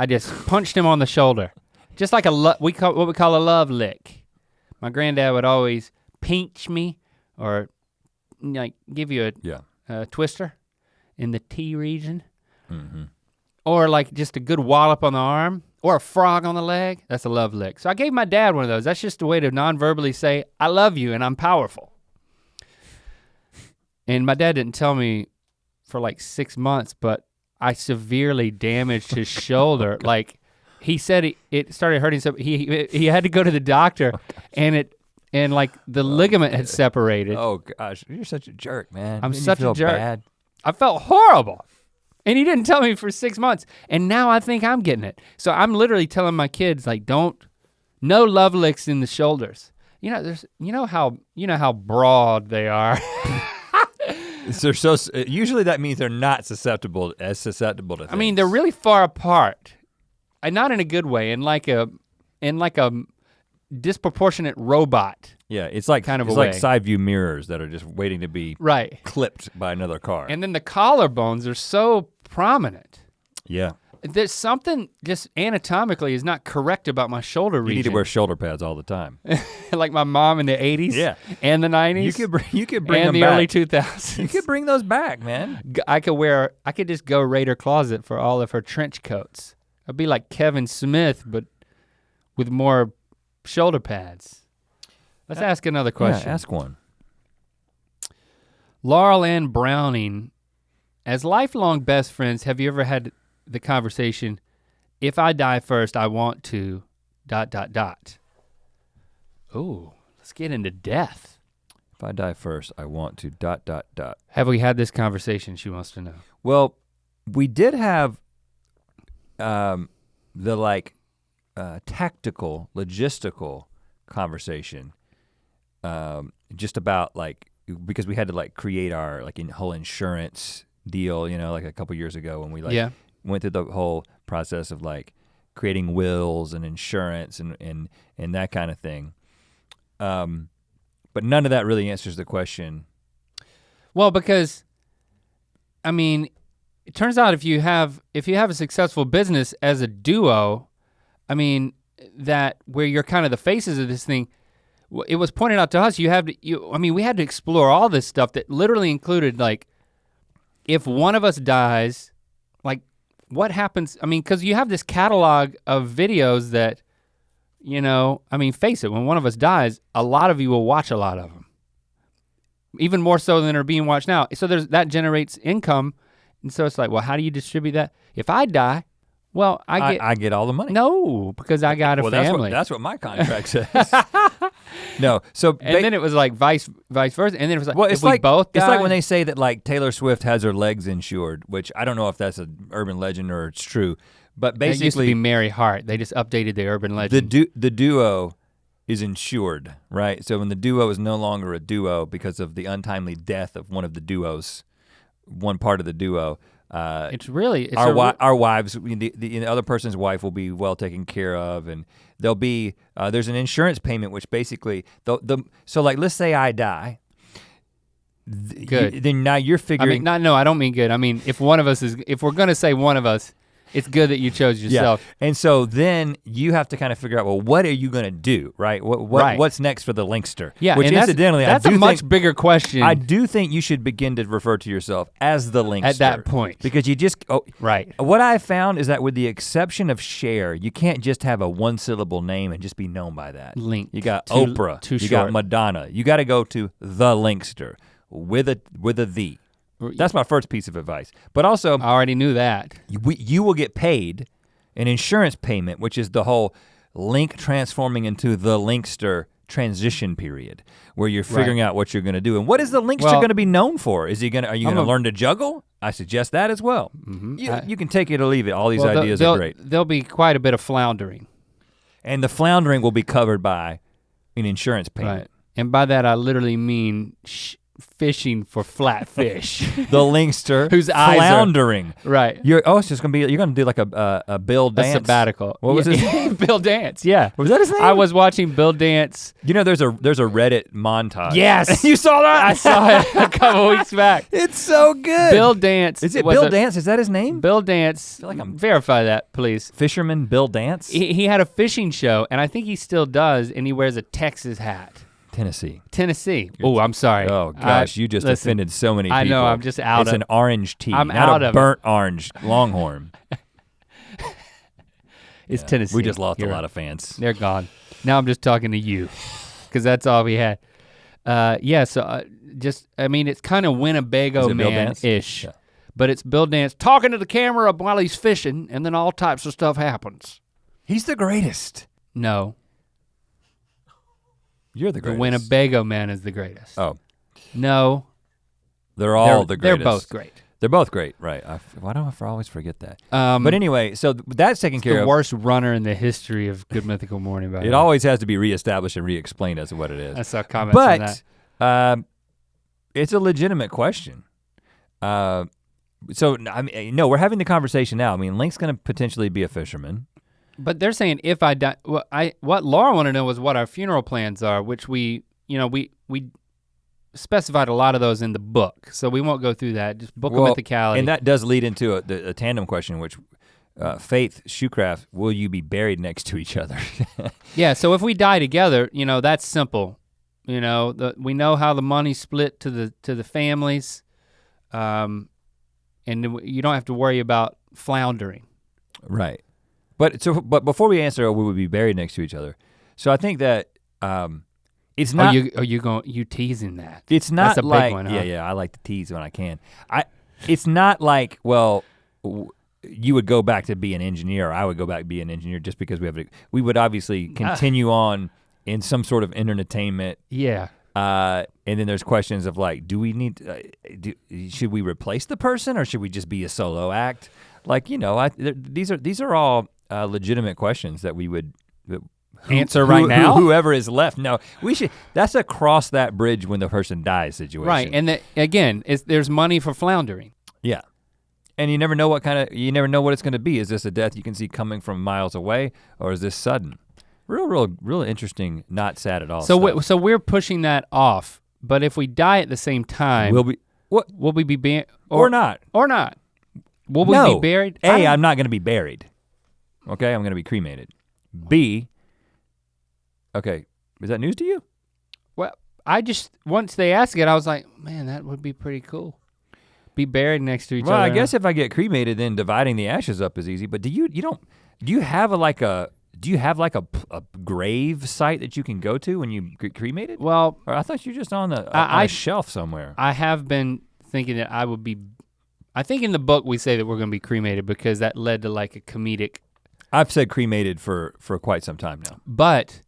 Speaker 1: just punched him on the shoulder. Just like what we call a love lick. My granddad would always pinch me or like give you a twister in the T region. Mm-hmm. Or like just a good wallop on the arm or a frog on the leg. That's a love lick. So I gave my dad one of those. That's just a way to non-verbally say, I love you and I'm powerful. And my dad didn't tell me for like 6 months, but I severely damaged his shoulder. Like he said it started hurting, so he had to go to the doctor and like the ligament had separated.
Speaker 2: Oh gosh, you're such a jerk, man.
Speaker 1: I'm such a jerk.
Speaker 2: Bad?
Speaker 1: I felt horrible. And he didn't tell me for 6 months. And now I think I'm getting it. So I'm literally telling my kids, like, no love licks in the shoulders. You know how broad they are.
Speaker 2: Usually that means they're not susceptible to things.
Speaker 1: I mean, they're really far apart. And not in a good way, in like a disproportionate robot.
Speaker 2: Yeah, it's like like side view mirrors that are just waiting to be clipped by another car.
Speaker 1: And then the collarbones are so prominent.
Speaker 2: Yeah.
Speaker 1: There's something just anatomically is not correct about my shoulder region.
Speaker 2: You need to wear shoulder pads all the time.
Speaker 1: Like my mom in the 80s and the 90s.
Speaker 2: You could bring them
Speaker 1: the
Speaker 2: back.
Speaker 1: Early 2000s.
Speaker 2: You could bring those back, man.
Speaker 1: I could just go raid her closet for all of her trench coats. I'd be like Kevin Smith, but with more shoulder pads. Let's ask another question.
Speaker 2: Yeah, ask one.
Speaker 1: Laurel Ann Browning, as lifelong best friends, have you ever had the conversation, if I die first, I want to ... Ooh, let's get into death.
Speaker 2: If I die first, I want to ...
Speaker 1: Have we had this conversation, she wants to know?
Speaker 2: Well, we did have the tactical, logistical conversation just about because we had to create our whole insurance deal, like a couple years ago when we went through the whole process of creating wills and insurance and that kind of thing. But none of that really answers the question.
Speaker 1: Well, because I mean, it turns out if you have a successful business as a duo, I mean, that where you're kind of the faces of this thing, it was pointed out to us, we had to explore all this stuff that literally included like, if one of us dies, like what happens? I mean, cause you have this catalog of videos that, face it, when one of us dies, a lot of you will watch a lot of them. Even more so than are being watched now. So that generates income. And so it's like, well, how do you distribute that? If I die, well, I
Speaker 2: get all the money.
Speaker 1: No, because I got a family.
Speaker 2: That's what my contract says. No, so
Speaker 1: and then it was like vice versa, and then it was like, well,
Speaker 2: it's
Speaker 1: if we both died,
Speaker 2: it's like when they say that like Taylor Swift has her legs insured, which I don't know if that's an urban legend or it's true, but basically
Speaker 1: it used to be Mary Hart. They just updated the urban legend.
Speaker 2: The duo is insured, right? So when the duo is no longer a duo because of the untimely death of one of the duos, one part of the duo. Our wives, the other person's wife will be well taken care of, and there'll be there's an insurance payment which basically so like let's say I die.
Speaker 1: Good.
Speaker 2: Then now you're figuring.
Speaker 1: I don't mean good. I mean if we're gonna say one of us, it's good that you chose yourself.
Speaker 2: Yeah. And so then you have to kind of figure out, well, what are you gonna do, right? What's next for the Linkster?
Speaker 1: Yeah,
Speaker 2: which
Speaker 1: and
Speaker 2: incidentally,
Speaker 1: that's a much bigger question.
Speaker 2: I do think you should begin to refer to yourself as the Linkster.
Speaker 1: At that point.
Speaker 2: Because you just,
Speaker 1: right.
Speaker 2: What I found is that with the exception of Cher, you can't just have a one-syllable name and just be known by that.
Speaker 1: Link.
Speaker 2: You got Oprah,
Speaker 1: too
Speaker 2: you
Speaker 1: short.
Speaker 2: got Madonna. You gotta go to the Linkster with a the. That's my first piece of advice. But also,
Speaker 1: I already knew that.
Speaker 2: You will get paid an insurance payment, which is the whole Link transforming into the Linkster transition period, where you're figuring out what you're gonna do. And what is the Linkster gonna be known for? Are you gonna learn to juggle? I suggest that as well. Mm-hmm. You can take it or leave it. All these ideas are great.
Speaker 1: There'll be quite a bit of floundering.
Speaker 2: And the floundering will be covered by an insurance payment.
Speaker 1: Right. And by that I literally mean fishing for flatfish.
Speaker 2: The Linkster
Speaker 1: whose eyes
Speaker 2: floundering.
Speaker 1: Right.
Speaker 2: It's just gonna be, you're gonna do like a Bill Dance.
Speaker 1: A sabbatical.
Speaker 2: What was his
Speaker 1: Bill Dance, yeah.
Speaker 2: Was that his name?
Speaker 1: I was watching Bill Dance.
Speaker 2: There's a Reddit montage.
Speaker 1: Yes.
Speaker 2: You saw that?
Speaker 1: I saw it a couple weeks back.
Speaker 2: It's so good.
Speaker 1: Bill Dance.
Speaker 2: Is it Bill Dance? Is that his name?
Speaker 1: Bill Dance.
Speaker 2: I feel like
Speaker 1: verify that, please.
Speaker 2: Fisherman Bill Dance?
Speaker 1: He had a fishing show, and I think he still does, and he wears a Texas hat. Tennessee. Oh, I'm sorry.
Speaker 2: Oh gosh, you just offended so many people.
Speaker 1: I know, I'm just out
Speaker 2: It's an orange tea,
Speaker 1: I'm
Speaker 2: not
Speaker 1: out
Speaker 2: a
Speaker 1: of
Speaker 2: burnt orange Longhorn.
Speaker 1: It's Tennessee.
Speaker 2: We just lost a lot of fans.
Speaker 1: They're gone. Now I'm just talking to you, because that's all we had. It's kind of Winnebago man-ish. Yeah. But it's Bill Dance talking to the camera while he's fishing, and then all types of stuff happens.
Speaker 2: He's the greatest.
Speaker 1: No.
Speaker 2: You're the greatest.
Speaker 1: The Winnebago man is the greatest.
Speaker 2: Oh.
Speaker 1: No.
Speaker 2: They're all the greatest.
Speaker 1: They're both great.
Speaker 2: They're both great, right. Why do I always forget that? But anyway, so that's taken care of.
Speaker 1: The worst runner in the history of Good Mythical Morning.
Speaker 2: It always has to be reestablished and re-explained as to what it is.
Speaker 1: I saw comments on that.
Speaker 2: But it's a legitimate question. We're having the conversation now. I mean, Link's gonna potentially be a fisherman.
Speaker 1: But they're saying if I die, what Laura wanted to know was what our funeral plans are, which we specified a lot of those in the book, so we won't go through that. Just book of mythicality.
Speaker 2: And that does lead into a tandem question, which Faith Shoecraft, will you be buried next to each other?
Speaker 1: Yeah, so if we die together, that's simple. We know how the money's split to the families, and you don't have to worry about floundering.
Speaker 2: Right. But before we answer, we would be buried next to each other. So I think that it's not.
Speaker 1: You teasing that?
Speaker 2: It's not
Speaker 1: That's a
Speaker 2: like
Speaker 1: big one, huh?
Speaker 2: Yeah. I like to tease when I can. It's not like you would go back to be an engineer, or I would go back to be an engineer, just because we would obviously continue on in some sort of entertainment.
Speaker 1: Yeah.
Speaker 2: And then there's questions of like, do we need? Should we replace the person, or should we just be a solo act? Like these are all legitimate questions that we would
Speaker 1: answer right now.
Speaker 2: Whoever is left, no, we should. That's a cross that bridge when the person dies situation.
Speaker 1: Right, and again, there's money for floundering.
Speaker 2: Yeah, and you never know what it's going to be. Is this a death you can see coming from miles away, or is this sudden? Real interesting. Not sad at all.
Speaker 1: So we're pushing that off. But if we die at the same time, will we be buried
Speaker 2: or not?
Speaker 1: Or not? Will we be buried?
Speaker 2: I'm not going to be buried. Okay, I'm going to be cremated. B, okay, is that news to you?
Speaker 1: Well, once they asked it, I was like, man, that would be pretty cool. Be buried next to each other.
Speaker 2: Well, I guess if I get cremated, then dividing the ashes up is easy. But do you have a grave site that you can go to when you get cremated?
Speaker 1: Well,
Speaker 2: or I thought you were just on a shelf somewhere.
Speaker 1: I have been thinking that I would be. I think in the book we say that we're going to be cremated because that led to like a comedic.
Speaker 2: I've said cremated for quite some time now.
Speaker 1: But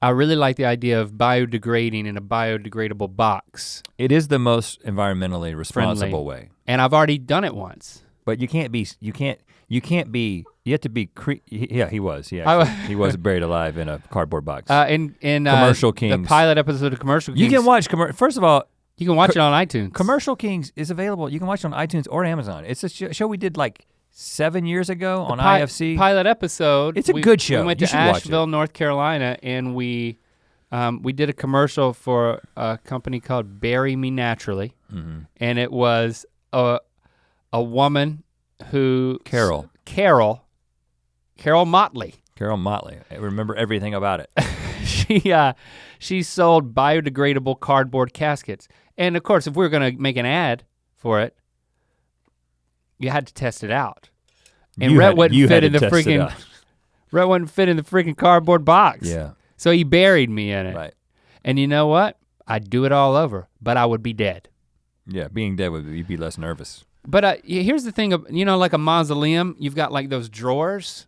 Speaker 1: I really like the idea of biodegrading in a biodegradable box.
Speaker 2: It is the most environmentally responsible way.
Speaker 1: And I've already done it once.
Speaker 2: But you have to be, he was buried alive in a cardboard box.
Speaker 1: In
Speaker 2: Commercial Kings.
Speaker 1: The pilot episode of Commercial Kings.
Speaker 2: You can watch, first of all.
Speaker 1: You can watch it on iTunes.
Speaker 2: Commercial Kings is available, you can watch it on iTunes or Amazon. It's a show we did like 7 years ago on IFC.
Speaker 1: Pilot episode.
Speaker 2: It's a good show.
Speaker 1: We went to Asheville, North Carolina, and we did a commercial for a company called Bury Me Naturally, and it was a woman who Carol Motley.
Speaker 2: Carol Motley. I remember everything about it.
Speaker 1: She sold biodegradable cardboard caskets, and of course, if we were going to make an ad for it, you had to test it out. And Rhett wouldn't fit in the freaking cardboard box.
Speaker 2: Yeah.
Speaker 1: So he buried me in it.
Speaker 2: Right.
Speaker 1: And you know what? I'd do it all over, but I would be dead.
Speaker 2: Yeah, being dead you'd be less nervous.
Speaker 1: But here's the thing, like a mausoleum, you've got like those drawers.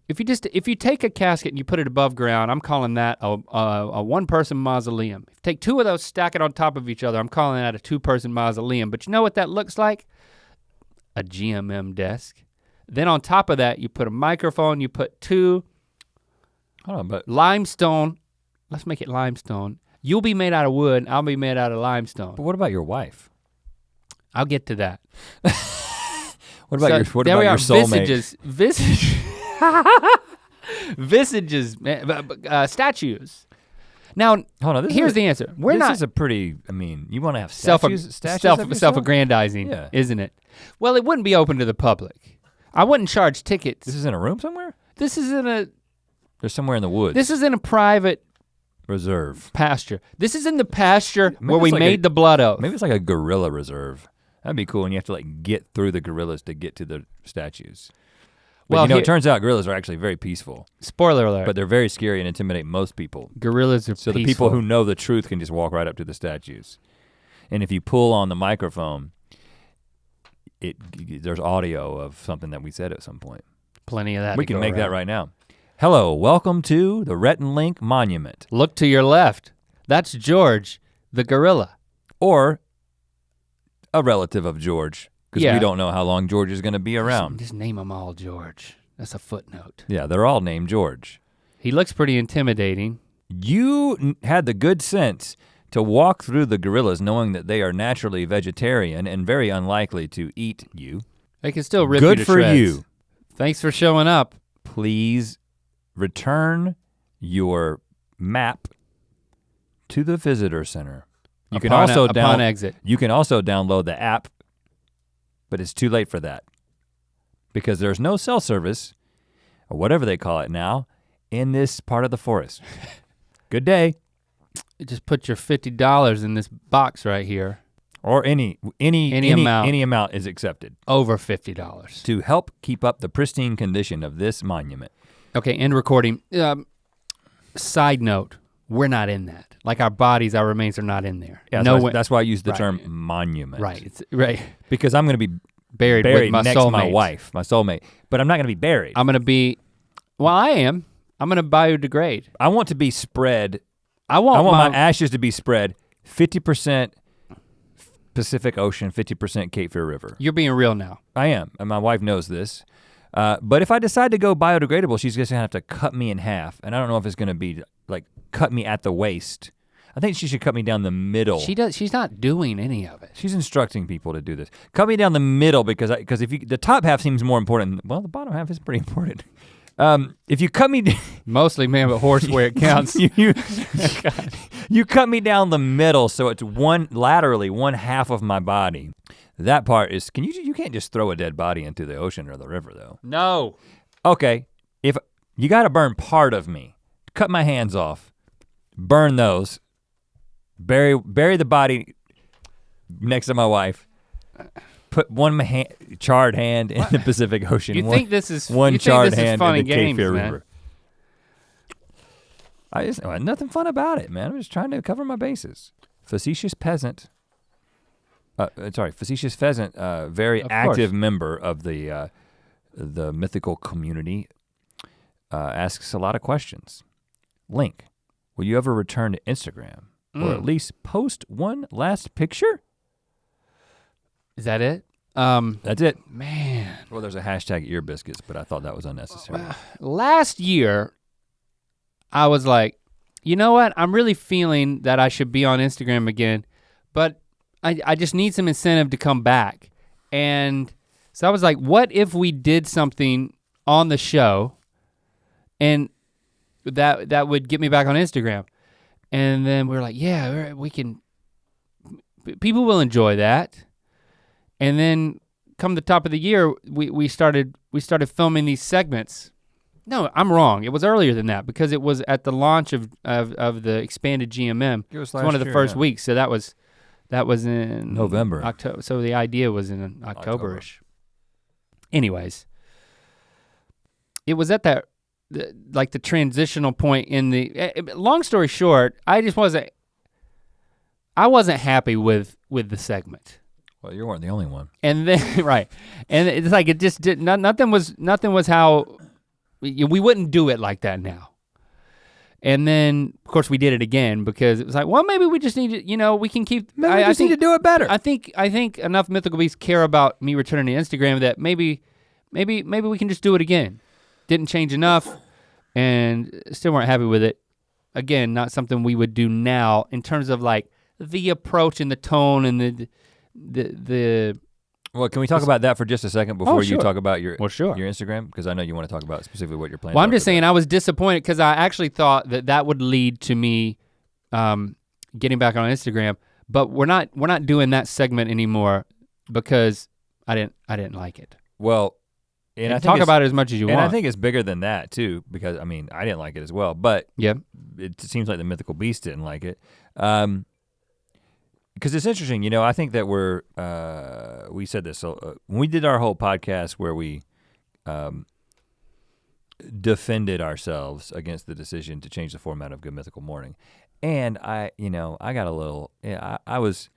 Speaker 1: If you take a casket and you put it above ground, I'm calling that a one-person mausoleum. If you take two of those, stack it on top of each other, I'm calling that a two-person mausoleum. But you know what that looks like? A GMM desk. Then on top of that, you put a microphone, you put two limestone. Let's make it limestone. You'll be made out of wood, I'll be made out of limestone.
Speaker 2: But what about your wife?
Speaker 1: I'll get to that.
Speaker 2: What about your soulmate?
Speaker 1: Visages, statues. Now, here's the answer.
Speaker 2: This is a pretty, you want to have statues?
Speaker 1: Self-aggrandizing,
Speaker 2: yeah.
Speaker 1: Isn't it? Well, it wouldn't be open to the public. I wouldn't charge tickets.
Speaker 2: This is in a room somewhere?
Speaker 1: There's
Speaker 2: somewhere in the woods.
Speaker 1: This is in a private
Speaker 2: reserve.
Speaker 1: Pasture. This is in the pasture where we made the blood oath.
Speaker 2: Maybe it's like a gorilla reserve. That'd be cool, and you have to like get through the gorillas to get to the statues. But it turns out gorillas are actually very peaceful.
Speaker 1: Spoiler alert.
Speaker 2: But they're very scary and intimidate most people.
Speaker 1: Gorillas are peaceful.
Speaker 2: So the people who know the truth can just walk right up to the statues. And if you pull on the microphone, there's audio of something that we said at some point.
Speaker 1: Plenty of that.
Speaker 2: We can make that right now. Hello, welcome to the Rhett Link Monument.
Speaker 1: Look to your left. That's George, the gorilla.
Speaker 2: Or a relative of George. Because we don't know how long George is gonna be around.
Speaker 1: Just name them all George. That's a footnote.
Speaker 2: Yeah, they're all named George.
Speaker 1: He looks pretty intimidating.
Speaker 2: You had the good sense to walk through the gorillas knowing that they are naturally vegetarian and very unlikely to eat you.
Speaker 1: They can still rip you to shreds.
Speaker 2: Good for you.
Speaker 1: Thanks for showing up.
Speaker 2: Please return your map to the visitor center. You can also
Speaker 1: upon exit.
Speaker 2: You can also download the app, but it's too late for that because there's no cell service, or whatever they call it now, in this part of the forest. Good day.
Speaker 1: Just put your $50 in this box right here.
Speaker 2: Or any amount is accepted.
Speaker 1: Over $50.
Speaker 2: To help keep up the pristine condition of this monument.
Speaker 1: Okay, end recording. Side note, we're not in that. Like our bodies, our remains are not in there.
Speaker 2: Yeah, that's why I use the term monument.
Speaker 1: Right, right.
Speaker 2: Because I'm gonna be
Speaker 1: buried with my
Speaker 2: next
Speaker 1: soulmate.
Speaker 2: to my wife, my soulmate. But I'm not gonna be buried.
Speaker 1: I'm gonna be, well I am. I'm gonna biodegrade.
Speaker 2: I want to be spread.
Speaker 1: I want
Speaker 2: my ashes to be spread 50% Pacific Ocean, 50% Cape Fear River.
Speaker 1: You're being real now.
Speaker 2: I am, and my wife knows this. But if I decide to go biodegradable, she's just gonna have to cut me in half. And I don't know if it's gonna be like cut me at the waist. I think she should cut me down the middle.
Speaker 1: She's not doing any of it.
Speaker 2: She's instructing people to do this. Cut me down the middle because if the top half seems more important, well, the bottom half is pretty important. If you cut me
Speaker 1: mostly man, but horse where it counts.
Speaker 2: you cut me down the middle so it's laterally one half of my body. That part is, you can't just throw a dead body into the ocean or the river though.
Speaker 1: No.
Speaker 2: Okay, You gotta burn part of me. Cut my hands off, burn those, bury the body next to my wife, put one charred hand in the Pacific Ocean.
Speaker 1: You think this is
Speaker 2: one charred hand
Speaker 1: fun
Speaker 2: in the
Speaker 1: games,
Speaker 2: Cape Fear
Speaker 1: man.
Speaker 2: River. Nothing fun about it, man. I'm just trying to cover my bases. Facetious Pheasant, very active member of the mythical community, asks a lot of questions. Link, will you ever return to Instagram or at least post one last picture?
Speaker 1: Is that it?
Speaker 2: That's it.
Speaker 1: Man.
Speaker 2: Well, there's a hashtag Ear Biscuits, but I thought that was unnecessary.
Speaker 1: Last year, I was like, you know what? I'm really feeling that I should be on Instagram again, but I just need some incentive to come back. And so I was like, what if we did something on the show and that would get me back on Instagram? And then we were like, yeah, we can, people will enjoy that. And then come the top of the year, we started filming these segments. No, I'm wrong. It was earlier than that because it was at the launch of the expanded GMM.
Speaker 2: It was
Speaker 1: one of the first weeks. So that was in
Speaker 2: November.
Speaker 1: October. So the idea was in October-ish. Anyways, it was at that like the transitional point in the long story short, I wasn't happy with the segment.
Speaker 2: Well, you weren't the only one.
Speaker 1: And then right. And it's like it just did nothing was how we wouldn't do it like that now. And then of course we did it again because it was like, well, maybe we just need to, we can keep
Speaker 2: I just need to do it better.
Speaker 1: I think enough Mythical Beasts care about me returning to Instagram that maybe we can just do it again. Didn't change enough and still weren't happy with it. Again, not something we would do now in terms of like the approach and the tone and the
Speaker 2: Well, can we talk about that for just a second before you talk about your
Speaker 1: sure.
Speaker 2: your Instagram? Because I know you want to talk about specifically what you're planning.
Speaker 1: Well, I'm just saying I was disappointed because I actually thought that would lead to me getting back on Instagram, but we're not doing that segment anymore because I didn't like it.
Speaker 2: Well, and I think
Speaker 1: talk about it as much as you want.
Speaker 2: And I think it's bigger than that too, because I mean I didn't like it as well, but it seems like the Mythical Beast didn't like it. Because it's interesting, I think that we said this, so when we did our whole podcast where we defended ourselves against the decision to change the format of Good Mythical Morning, and I got a little, I was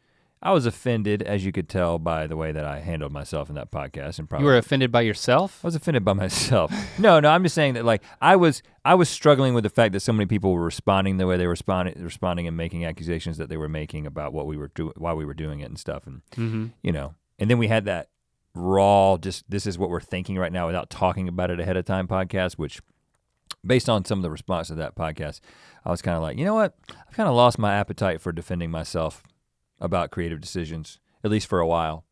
Speaker 2: offended, as you could tell by the way that I handled myself in that podcast. And probably
Speaker 1: you were offended by yourself?
Speaker 2: I was offended by myself. No, I'm just saying that like I was struggling with the fact that so many people were responding the way they were responding and making accusations that they were making about what we were doing, why we were doing it and stuff. And and then we had that raw, just this is what we're thinking right now without talking about it ahead of time podcast, which based on some of the response to that podcast, I was kind of like, you know what? I've kind of lost my appetite for defending myself about creative decisions, at least for a while.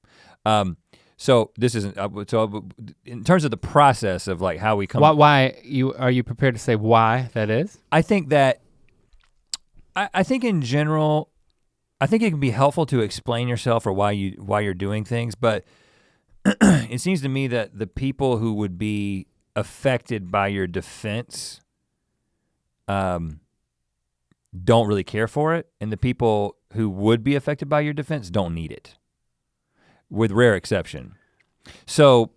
Speaker 2: So this isn't, so in terms of the process of like how we come.
Speaker 1: Why are you prepared to say why that is?
Speaker 2: I think that, I think in general, I think it can be helpful to explain yourself or why you're doing things, but it seems to me that the people who would be affected by your defense don't really care for it, and the people who would be affected by your defense don't need it, with rare exception. So,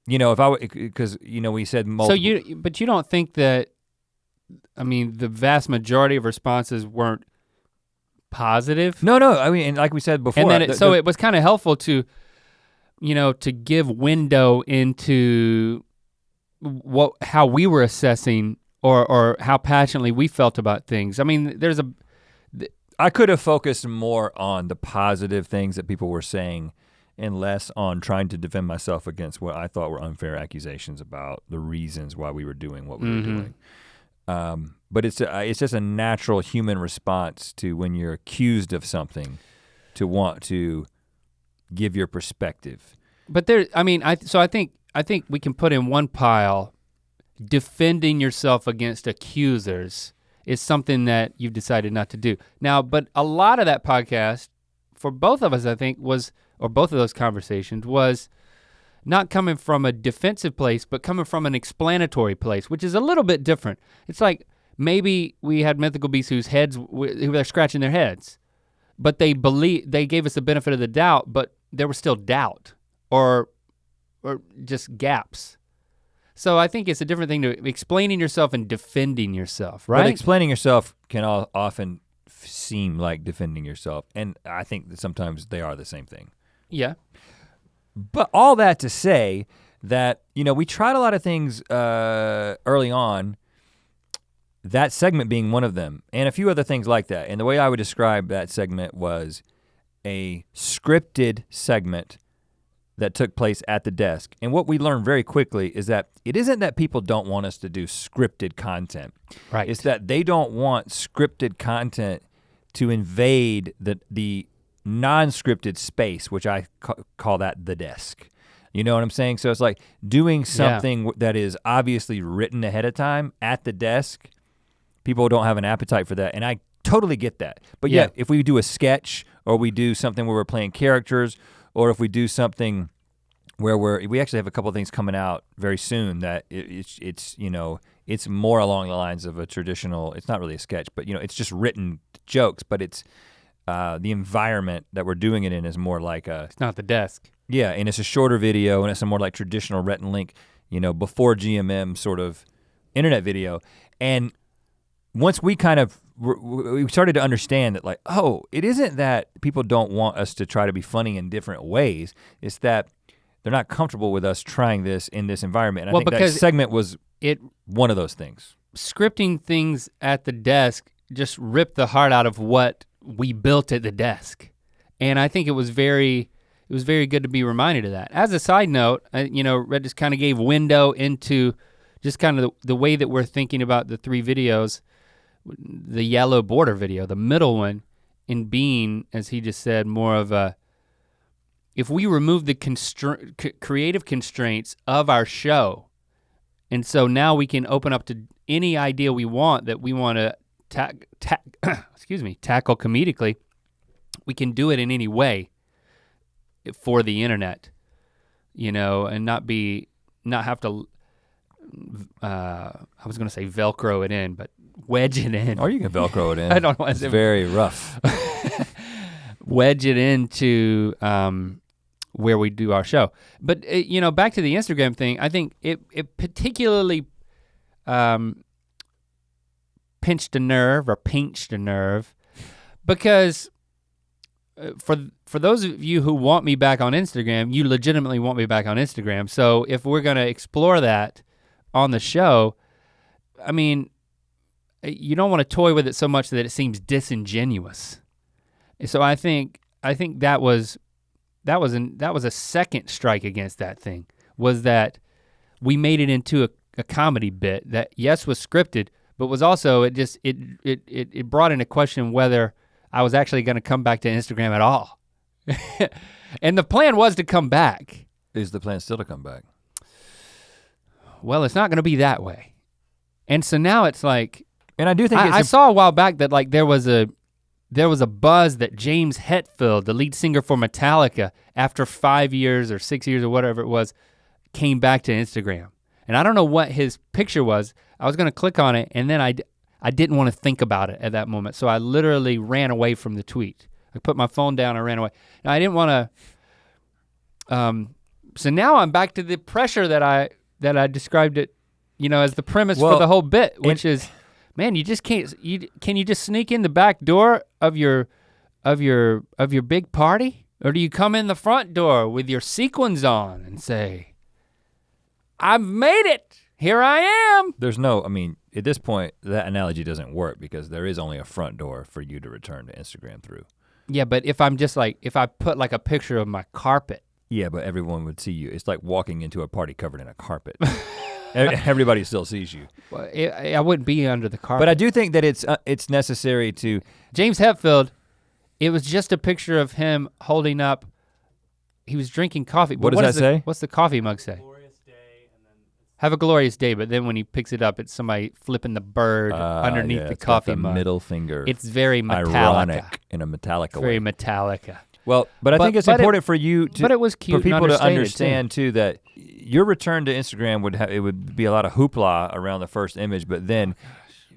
Speaker 2: because we said multiple.
Speaker 1: So but you don't think that, I mean, the vast majority of responses weren't positive?
Speaker 2: No, I mean, and like we said before.
Speaker 1: And then it was kind of helpful to, to give window into how we were assessing or how passionately we felt about things. I mean,
Speaker 2: I could have focused more on the positive things that people were saying and less on trying to defend myself against what I thought were unfair accusations about the reasons why we were doing what we were doing. But it's just a natural human response to when you're accused of something to want to give your perspective.
Speaker 1: But I think we can put in one pile defending yourself against accusers is something that you've decided not to do. Now, but a lot of that podcast, for both of us, I think, both of those conversations was, not coming from a defensive place, but coming from an explanatory place, which is a little bit different. It's like maybe we had mythical beasts whose heads, who were scratching their heads, but they gave us the benefit of the doubt, but there was still doubt or just gaps. So I think it's a different thing to explaining yourself and defending yourself, right?
Speaker 2: But explaining yourself can often seem like defending yourself, and I think that sometimes they are the same thing.
Speaker 1: Yeah.
Speaker 2: But all that to say that, we tried a lot of things early on, that segment being one of them, and a few other things like that. And the way I would describe that segment was a scripted segment that took place at the desk. And what we learned very quickly is that it isn't that people don't want us to do scripted content.
Speaker 1: Right.
Speaker 2: It's that they don't want scripted content to invade the non-scripted space, which I call that the desk. You know what I'm saying? So it's like doing something that is obviously written ahead of time at the desk, people don't have an appetite for that, and I totally get that. But yeah, if we do a sketch, or we do something where we're playing characters, or if we do something where we actually have a couple of things coming out very soon that it's more along the lines of a traditional, it's not really a sketch, but it's just written jokes, but it's the environment that we're doing it in is more like
Speaker 1: it's not the desk.
Speaker 2: Yeah, and it's a shorter video, and it's a more like traditional Rhett Link, before GMM sort of internet video. And once we we started to understand that, like, oh, it isn't that people don't want us to try to be funny in different ways, it's that they're not comfortable with us trying this in this environment. And I think that segment was one of those things. Scripting
Speaker 1: things at the desk just ripped the heart out of what we built at the desk. And I think it was very good to be reminded of that. As a side note, Rhett just kind of gave window into just kind of the way that we're thinking about the 3 videos, the yellow border video, the middle one, in being, as he just said, more of a, if we remove the creative constraints of our show, and so now we can open up to any idea we want that we want to tackle comedically, we can do it in any way for the internet, and not have to, I was gonna say Velcro it in, but wedge it in.
Speaker 2: Or you can Velcro it in.
Speaker 1: I don't know.
Speaker 2: It's very rough.
Speaker 1: Wedge it into where we do our show. But back to the Instagram thing, I think it particularly pinched a nerve because for those of you who want me back on Instagram, you legitimately want me back on Instagram. So if we're gonna explore that on the show, I mean, you don't want to toy with it so much that it seems disingenuous. So I think that was a second strike against that thing, was that we made it into a comedy bit that yes was scripted, but was also it brought into question whether I was actually gonna come back to Instagram at all. And the plan was to come back.
Speaker 2: Is the plan still to come back?
Speaker 1: Well, it's not gonna be that way. And so now it's like,
Speaker 2: and I do think
Speaker 1: I saw a while back that like there was a buzz that James Hetfield, the lead singer for Metallica, after 5 years or 6 years or whatever it was, came back to Instagram. And I don't know what his picture was. I was gonna click on it, and then I didn't want to think about it at that moment. So I literally ran away from the tweet. I put my phone down, I ran away. And I didn't wanna, so now I'm back to the pressure that I described it, as the premise for the whole bit, which is, man, you just can't, can you just sneak in the back door of your big party? Or do you come in the front door with your sequins on and say, I've made it, here I am.
Speaker 2: At this point, that analogy doesn't work because there is only a front door for you to return to Instagram through.
Speaker 1: Yeah, but if I'm just like, if I put like a picture of my carpet.
Speaker 2: Yeah, but everyone would see you. It's like walking into a party covered in a carpet. Everybody still sees you.
Speaker 1: Well, I wouldn't be under the carpet.
Speaker 2: But I do think that it's necessary to.
Speaker 1: James Hetfield, it was just a picture of him holding up, he was drinking coffee.
Speaker 2: What does that say?
Speaker 1: What's the coffee mug say?
Speaker 3: Glorious day, and then
Speaker 1: have a glorious day, but then when he picks it up, it's somebody flipping the bird underneath the
Speaker 2: it's
Speaker 1: coffee
Speaker 2: got the
Speaker 1: mug.
Speaker 2: middle finger.
Speaker 1: It's very Metallica.
Speaker 2: Ironic in a Metallica way.
Speaker 1: Very Metallica.
Speaker 2: Well, but I think it's important for you to,
Speaker 1: but it was cute
Speaker 2: for people to understand
Speaker 1: too
Speaker 2: that your return to Instagram would be a lot of hoopla around the first image, but then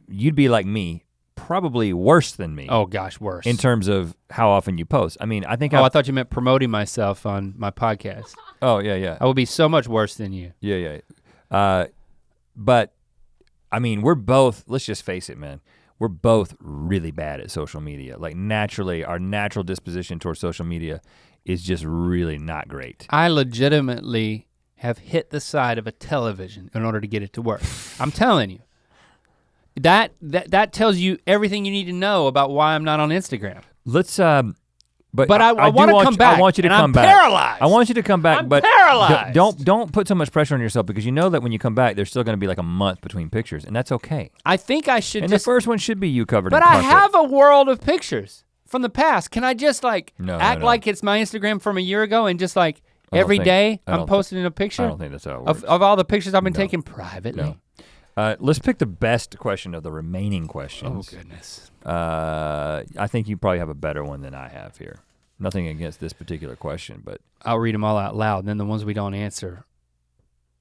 Speaker 2: you'd be like me, probably worse than me.
Speaker 1: Oh gosh, worse.
Speaker 2: In terms of how often you post. I mean, I think
Speaker 1: I thought you meant promoting myself on my podcast.
Speaker 2: Oh yeah.
Speaker 1: I would be so much worse than you.
Speaker 2: Yeah. But I mean, we're both, let's just face it, man. We're both really bad at social media. Like naturally, our natural disposition towards social media is just really not great.
Speaker 1: I legitimately have hit the side of a television in order to get it to work. I'm telling you. That tells you everything you need to know about why I'm not on Instagram.
Speaker 2: Let's
Speaker 1: but I want to come back.
Speaker 2: I want you to come
Speaker 1: I'm
Speaker 2: back.
Speaker 1: Paralyzed.
Speaker 2: I want you to come back,
Speaker 1: I'm
Speaker 2: but
Speaker 1: paralyzed.
Speaker 2: Don't put so much pressure on yourself because you know that when you come back, there's still going to be like a month between pictures, and that's okay.
Speaker 1: I think I should.
Speaker 2: And
Speaker 1: just,
Speaker 2: the first one should be you covered.
Speaker 1: But
Speaker 2: in
Speaker 1: I
Speaker 2: carpet.
Speaker 1: have a world of pictures from the past. Can I just like act
Speaker 2: No.
Speaker 1: like it's my Instagram from a year ago and just like every day I'm posting a picture?
Speaker 2: I don't think that's how it works.
Speaker 1: Of all the pictures I've been taking privately.
Speaker 2: No. Let's pick the best question of the remaining questions.
Speaker 1: Oh goodness.
Speaker 2: I think you probably have a better one than I have here. Nothing against this particular question, but
Speaker 1: I'll read them all out loud, and then the ones we don't answer,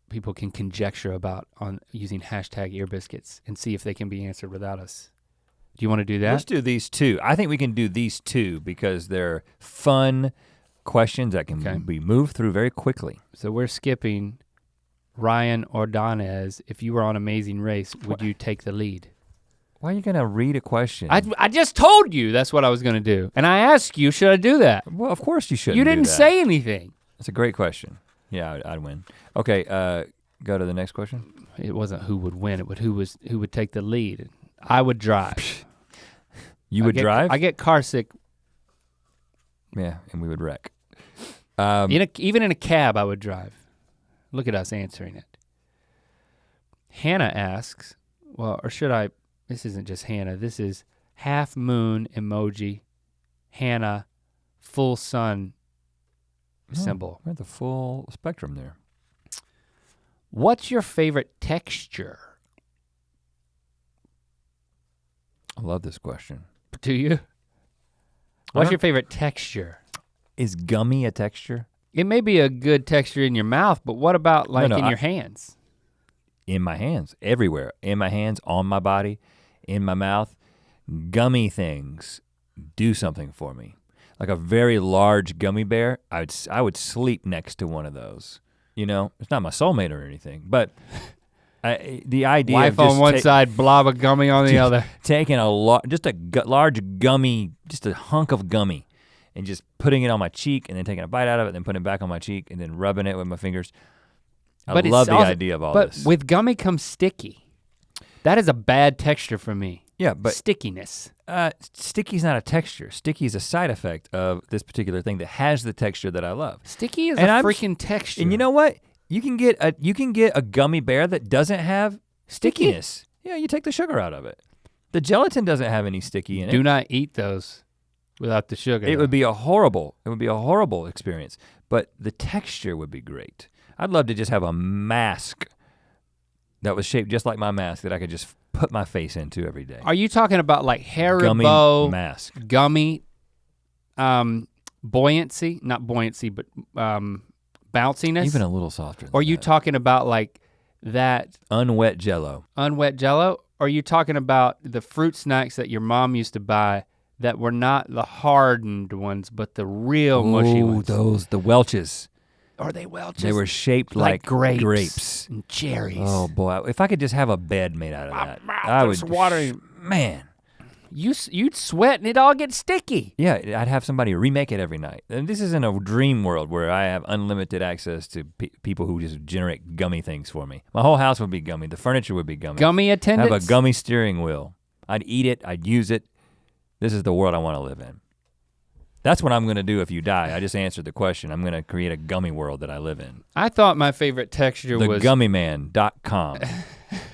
Speaker 1: people can conjecture about on using hashtag Ear Biscuits and see if they can be answered without us. Do you want to do that?
Speaker 2: Let's do these two. I think we can do these two because they're fun questions that can be moved through very quickly.
Speaker 1: So we're skipping Ryan Ordonez. If you were on Amazing Race, would you take the lead?
Speaker 2: Why are you gonna read a question?
Speaker 1: I just told you that's what I was gonna do. And I asked you, should I do that?
Speaker 2: Well, of course you shouldn't.
Speaker 1: You didn't say anything.
Speaker 2: That's a great question. Yeah, I'd win. Okay, go to the next question.
Speaker 1: It wasn't who would win, it would who would take the lead. I would drive.
Speaker 2: You would drive?
Speaker 1: I get car sick.
Speaker 2: Yeah, and we would wreck.
Speaker 1: Even in a cab, I would drive. Look at us answering it. Hannah asks, well, or should I? This isn't just Hannah, this is half moon emoji, Hannah, full sun symbol.
Speaker 2: We're at the full spectrum there.
Speaker 1: What's your favorite texture?
Speaker 2: I love this question.
Speaker 1: Do you? What's your favorite texture?
Speaker 2: Is gummy a texture?
Speaker 1: It may be a good texture in your mouth, but what about like in your hands?
Speaker 2: In my hands, everywhere. In my hands, on my body, in my mouth. Gummy things do something for me. Like a very large gummy bear, I would sleep next to one of those. You know, it's not my soulmate or anything, but the idea
Speaker 1: Wife
Speaker 2: of just
Speaker 1: on one side, blob of gummy on the other.
Speaker 2: Taking just a large gummy, just a hunk of gummy, and just putting it on my cheek, and then taking a bite out of it, then putting it back on my cheek, and then rubbing it with my fingers. I love the idea of all this.
Speaker 1: But with gummy comes sticky. That is a bad texture for me.
Speaker 2: Yeah, but
Speaker 1: stickiness.
Speaker 2: Sticky's not a texture. Sticky is a side effect of this particular thing that has the texture that I love.
Speaker 1: Sticky is freaking texture.
Speaker 2: And you know what? You can get a gummy bear that doesn't have stickiness. Yeah, you take the sugar out of it. The gelatin doesn't have any sticky in it.
Speaker 1: Do not eat those without the sugar.
Speaker 2: It would be a horrible experience, but the texture would be great. I'd love to just have a mask that was shaped just like my mask that I could just put my face into every day.
Speaker 1: Are you talking about like Haribo
Speaker 2: gummy mask?
Speaker 1: Gummy buoyancy, not buoyancy, but bounciness?
Speaker 2: Even a little softer than
Speaker 1: Or are you talking about like that
Speaker 2: unwet jello?
Speaker 1: Unwet jello? Or are you talking about the fruit snacks that your mom used to buy that were not the hardened ones, but the real mushy ones?
Speaker 2: The Welch's.
Speaker 1: Are they Welch's?
Speaker 2: They were shaped like grapes
Speaker 1: and cherries.
Speaker 2: Oh boy, if I could just have a bed made out of that, I would. Man,
Speaker 1: you'd sweat and it'd all get sticky.
Speaker 2: Yeah, I'd have somebody remake it every night. And this isn't a dream world where I have unlimited access to people who just generate gummy things for me. My whole house would be gummy. The furniture would be gummy.
Speaker 1: Gummy attendants?
Speaker 2: I have a gummy steering wheel. I'd eat it, I'd use it. This is the world I want to live in. That's what I'm gonna do if you die. I just answered the question. I'm gonna create a gummy world that I live in.
Speaker 1: I thought my favorite texture was
Speaker 2: thegummyman.com.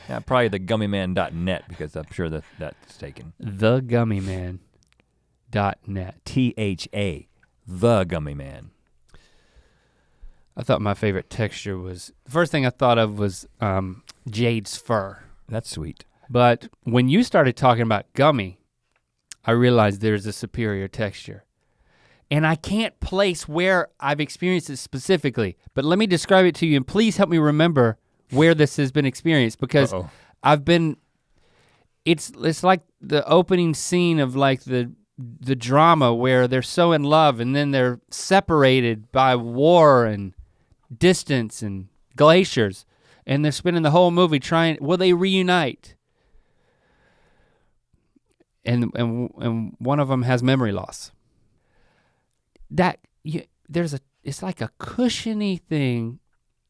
Speaker 2: Yeah, probably thegummyman.net because I'm sure that's taken.
Speaker 1: Thegummyman.net.
Speaker 2: THA, the gummy man.
Speaker 1: I thought my favorite texture was, the first thing I thought of was Jade's fur.
Speaker 2: That's sweet.
Speaker 1: But when you started talking about gummy, I realized there's a superior texture. and I can't place where I've experienced it specifically, but let me describe it to you and please help me remember where this has been experienced because it's like the opening scene of like the drama where they're so in love and then they're separated by war and distance and glaciers and they're spending the whole movie trying, will they reunite? And one of them has memory loss. It's like a cushiony thing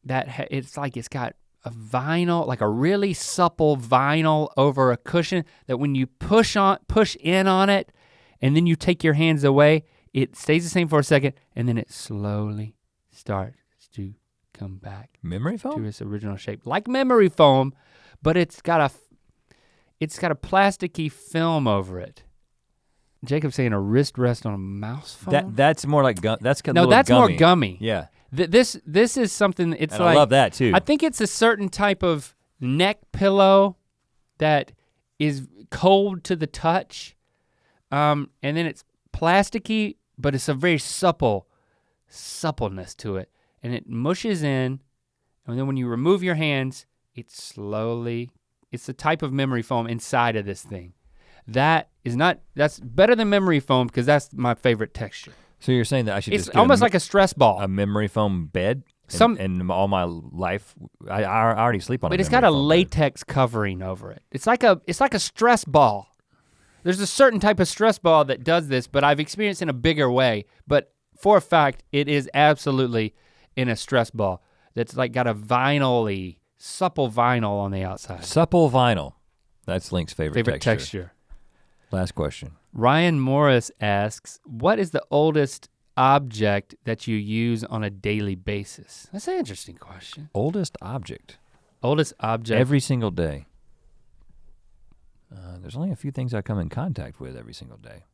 Speaker 1: that it's got a vinyl, like a really supple vinyl over a cushion that when you push in on it and then you take your hands away, it stays the same for a second and then it slowly starts to come back.
Speaker 2: Memory foam?
Speaker 1: To its original shape. Like memory foam, but it's got a plasticky film over it. Jacob's saying a wrist rest on a mouse phone?
Speaker 2: That's more like gum. That's
Speaker 1: that's
Speaker 2: gummy.
Speaker 1: more gummy.
Speaker 2: Yeah.
Speaker 1: This is something, it's
Speaker 2: and
Speaker 1: like.
Speaker 2: I love that too.
Speaker 1: I think it's a certain type of neck pillow that is cold to the touch. And then it's plasticky, but it's a very suppleness to it. And it mushes in, and then when you remove your hands, it's the type of memory foam inside of this thing. That's better than memory foam because that's my favorite texture.
Speaker 2: So you're saying that I should just
Speaker 1: get almost like a stress ball.
Speaker 2: A memory foam bed? And all my life, I already sleep on it.
Speaker 1: But it's got a latex covering over it. It's like a stress ball. There's a certain type of stress ball that does this, but I've experienced in a bigger way. But for a fact, it is absolutely in a stress ball that's like got a supple vinyl on the outside.
Speaker 2: Supple vinyl. That's Link's favorite
Speaker 1: texture.
Speaker 2: Last question.
Speaker 1: Ryan Morris asks, what is the oldest object that you use on a daily basis? That's an interesting question.
Speaker 2: Oldest object?
Speaker 1: Oldest object.
Speaker 2: Every single day. There's only a few things I come in contact with every single day.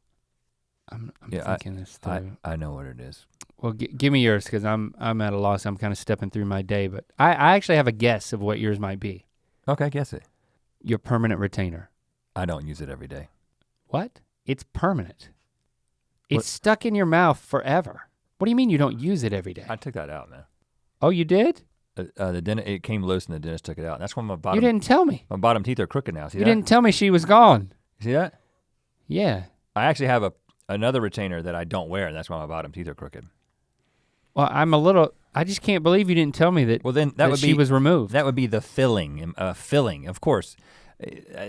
Speaker 1: I'm thinking this through.
Speaker 2: I know what it is.
Speaker 1: Well, give me yours because I'm at a loss. I'm kind of stepping through my day, but I actually have a guess of what yours might be.
Speaker 2: Okay, guess it.
Speaker 1: Your permanent retainer.
Speaker 2: I don't use it every day.
Speaker 1: What? It's permanent. It's stuck in your mouth forever. What do you mean you don't use it every day?
Speaker 2: I took that out, man.
Speaker 1: Oh, you did?
Speaker 2: The dentist, it came loose and the dentist took it out. That's why my bottom.
Speaker 1: You didn't tell me.
Speaker 2: My bottom teeth are crooked now. See that?
Speaker 1: You didn't tell me she was gone.
Speaker 2: See that?
Speaker 1: Yeah.
Speaker 2: I actually have another retainer that I don't wear, and that's why my bottom teeth are crooked.
Speaker 1: Well, I just can't believe you didn't tell me that.
Speaker 2: Well, then
Speaker 1: she was removed.
Speaker 2: That would be the filling, of course.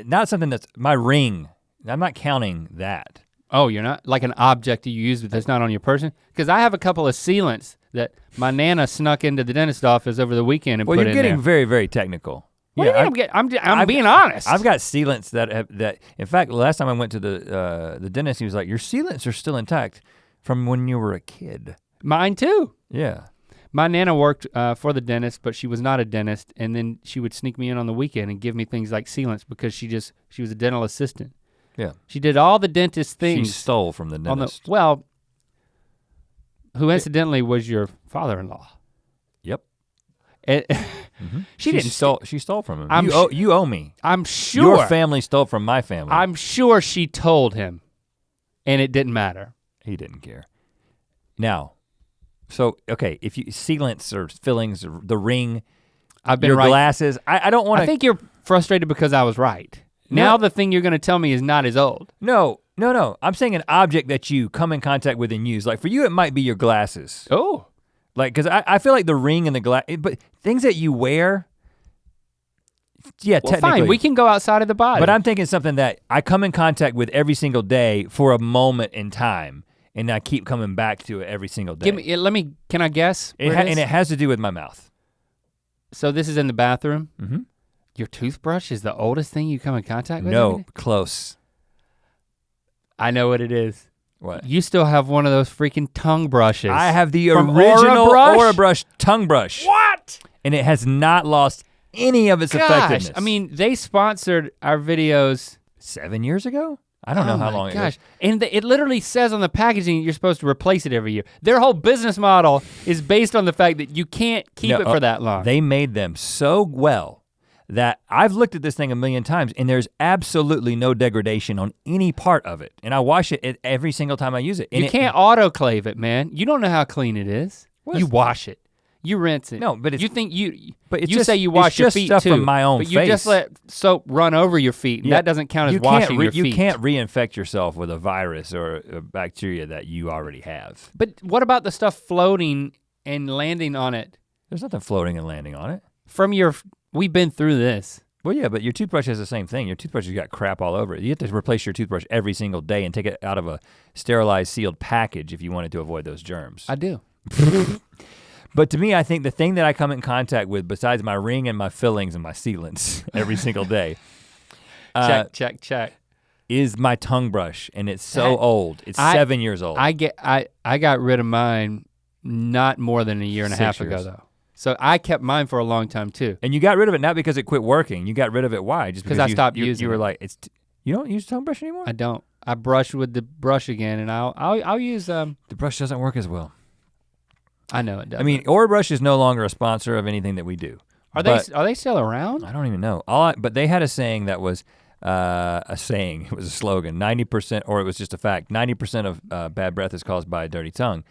Speaker 2: Not something that's my ring. I'm not counting that.
Speaker 1: Oh, you're not? Like an object you use that's not on your person? Because I have a couple of sealants that my Nana snuck into the dentist office over the weekend and put in there.
Speaker 2: Well, you're getting very, very technical.
Speaker 1: What do you mean I'm being honest.
Speaker 2: I've got sealants that in fact, last time I went to the dentist, he was like, your sealants are still intact from when you were a kid.
Speaker 1: Mine too.
Speaker 2: Yeah.
Speaker 1: My Nana worked for the dentist, but she was not a dentist, and then she would sneak me in on the weekend and give me things like sealants because she was a dental assistant.
Speaker 2: Yeah.
Speaker 1: She did all the dentist things.
Speaker 2: She stole from the dentist.
Speaker 1: Who incidentally was your father-in-law.
Speaker 2: Yep.
Speaker 1: She didn't
Speaker 2: stole. She stole from him. You owe me.
Speaker 1: I'm sure.
Speaker 2: Your family stole from my family.
Speaker 1: I'm sure she told him, and it didn't matter.
Speaker 2: He didn't care. Now, so okay, if you sealants or fillings, or the ring, your glasses. I don't want to.
Speaker 1: I think you're frustrated because I was right. Now the thing you're gonna tell me is not as old.
Speaker 2: No. I'm saying an object that you come in contact with and use. Like for you, it might be your glasses.
Speaker 1: Oh.
Speaker 2: Like, cause I feel like the ring and the glass, but things that you wear, yeah, technically.
Speaker 1: Fine, we can go outside of the body.
Speaker 2: But I'm thinking something that I come in contact with every single day for a moment in time, and I keep coming back to it every single day.
Speaker 1: Can I guess?
Speaker 2: And it has to do with my mouth.
Speaker 1: So this is in the bathroom?
Speaker 2: Mm-hmm.
Speaker 1: Your toothbrush is the oldest thing you come in contact with?
Speaker 2: No, close.
Speaker 1: I know what it is.
Speaker 2: What?
Speaker 1: You still have one of those freaking tongue brushes.
Speaker 2: I have the original Aura Brush tongue brush.
Speaker 1: What?
Speaker 2: And it has not lost any of its effectiveness.
Speaker 1: I mean, they sponsored our videos
Speaker 2: 7 years ago? I don't know how long it is.
Speaker 1: And it literally says on the packaging you're supposed to replace it every year. Their whole business model is based on the fact that you can't keep it for that long.
Speaker 2: They made them so well that I've looked at this thing a million times and there's absolutely no degradation on any part of it. And I wash it every single time I use it. And
Speaker 1: you can't autoclave it, man. You don't know how clean it is. You wash it. You rinse it.
Speaker 2: No, but it's,
Speaker 1: you think you.
Speaker 2: But it's
Speaker 1: you
Speaker 2: just,
Speaker 1: say you wash your feet
Speaker 2: stuff
Speaker 1: too,
Speaker 2: from my own
Speaker 1: but you
Speaker 2: face.
Speaker 1: just let soap run over your feet, and that doesn't count as washing your feet.
Speaker 2: You can't reinfect yourself with a virus or a bacteria that you already have.
Speaker 1: But what about the stuff floating and landing on it?
Speaker 2: There's nothing floating and landing on it.
Speaker 1: We've been through this.
Speaker 2: Well, yeah, but your toothbrush has the same thing. Your toothbrush has got crap all over it. You have to replace your toothbrush every single day and take it out of a sterilized, sealed package if you wanted to avoid those germs.
Speaker 1: I do.
Speaker 2: But to me, I think the thing that I come in contact with, besides my ring and my fillings and my sealants every single day,
Speaker 1: check,
Speaker 2: is my tongue brush, and it's so old. It's 7 years old.
Speaker 1: I got rid of mine not more than a year and a half ago though. So I kept mine for a long time too.
Speaker 2: And you got rid of it not because it quit working. You got rid of it why? Just because
Speaker 1: I stopped using it.
Speaker 2: You were like, you don't use tongue brush anymore?
Speaker 1: I don't. I brush with the brush again, and I'll use
Speaker 2: The brush doesn't work as well.
Speaker 1: I know it does.
Speaker 2: I mean, Brush is no longer a sponsor of anything that we do.
Speaker 1: Are they still around?
Speaker 2: I don't even know. But they had a saying that was a saying. It was a slogan. 90%, or it was just a fact. 90% of bad breath is caused by a dirty tongue,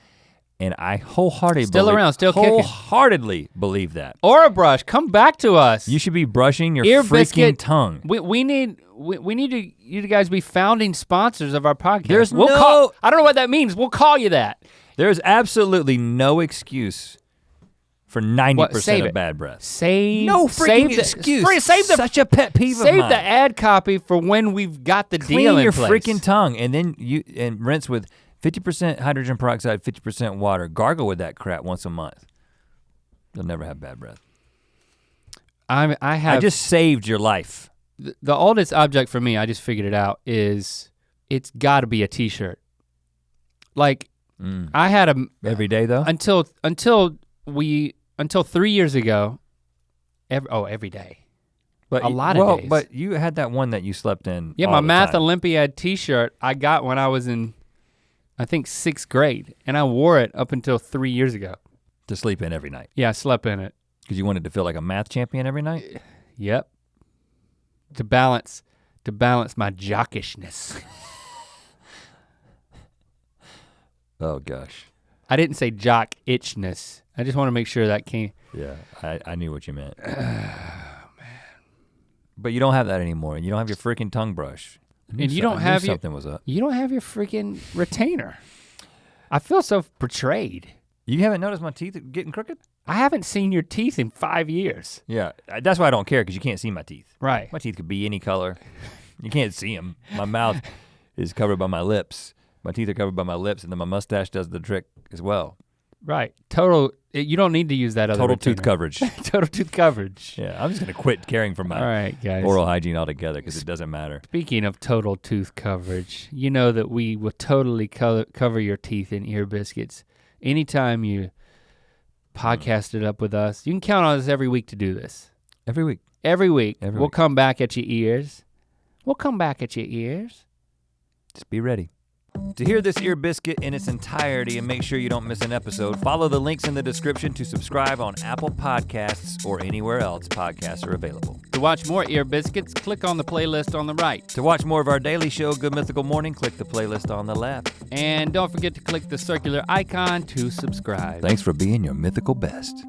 Speaker 2: and I wholeheartely wholeheartedly believe that.
Speaker 1: Brush, come back to us.
Speaker 2: You should be brushing your
Speaker 1: Ear
Speaker 2: freaking
Speaker 1: Biscuit,
Speaker 2: tongue.
Speaker 1: We need you guys to be founding sponsors of our podcast.
Speaker 2: I
Speaker 1: don't know what that means. We'll call you that.
Speaker 2: There's absolutely no excuse for 90% of bad breath.
Speaker 1: No freaking
Speaker 2: excuse. Such a pet peeve of mine.
Speaker 1: Save the ad copy for when we've got the deal in place.
Speaker 2: Clean your freaking tongue and then rinse with 50% hydrogen peroxide, 50% water. Gargle with that crap once a month. You'll never have bad breath. I just saved your life.
Speaker 1: The oldest object for me, I just figured it out, is it's gotta be a t-shirt. Like, I had
Speaker 2: every day though?
Speaker 1: Until 3 years ago, every day.
Speaker 2: But
Speaker 1: a lot of days.
Speaker 2: But you had that one that you slept in.
Speaker 1: Yeah, my Math Olympiad t-shirt I got when I was in, I think 6th grade, and I wore it up until 3 years ago.
Speaker 2: To sleep in every night?
Speaker 1: Yeah, I slept in it.
Speaker 2: Because you wanted to feel like a math champion every night?
Speaker 1: Yep. To balance my jockishness.
Speaker 2: Oh gosh.
Speaker 1: I didn't say jock-itchness. I just want to make sure that came.
Speaker 2: Yeah, I knew what you meant. Oh man. But you don't have that anymore, and you don't have your freaking tongue brush.
Speaker 1: And you don't have
Speaker 2: something was up.
Speaker 1: You don't have your freaking retainer. I feel so betrayed.
Speaker 2: You haven't noticed my teeth getting crooked?
Speaker 1: I haven't seen your teeth in 5 years.
Speaker 2: Yeah, that's why I don't care, because you can't see my teeth.
Speaker 1: Right.
Speaker 2: My teeth could be any color. You can't see them. My mouth is covered by my lips. My teeth are covered by my lips, and then my mustache does the trick as well.
Speaker 1: Right, you don't need to use that other
Speaker 2: Total
Speaker 1: retainer.
Speaker 2: tooth coverage.
Speaker 1: Total tooth coverage.
Speaker 2: Yeah, I'm just gonna quit caring for my oral hygiene altogether, because it doesn't matter.
Speaker 1: Speaking of total tooth coverage, you know that we will totally cover your teeth in Ear Biscuits. Anytime you podcast it up with us, you can count on us every week to do this.
Speaker 2: Every week.
Speaker 1: We'll come back at your ears.
Speaker 2: Just be ready. To hear this Ear Biscuit in its entirety and make sure you don't miss an episode, follow the links in the description to subscribe on Apple Podcasts or anywhere else podcasts are available.
Speaker 1: To watch more Ear Biscuits, click on the playlist on the right.
Speaker 2: To watch more of our daily show, Good Mythical Morning, click the playlist on the left.
Speaker 1: And don't forget to click the circular icon to subscribe.
Speaker 2: Thanks for being your mythical best.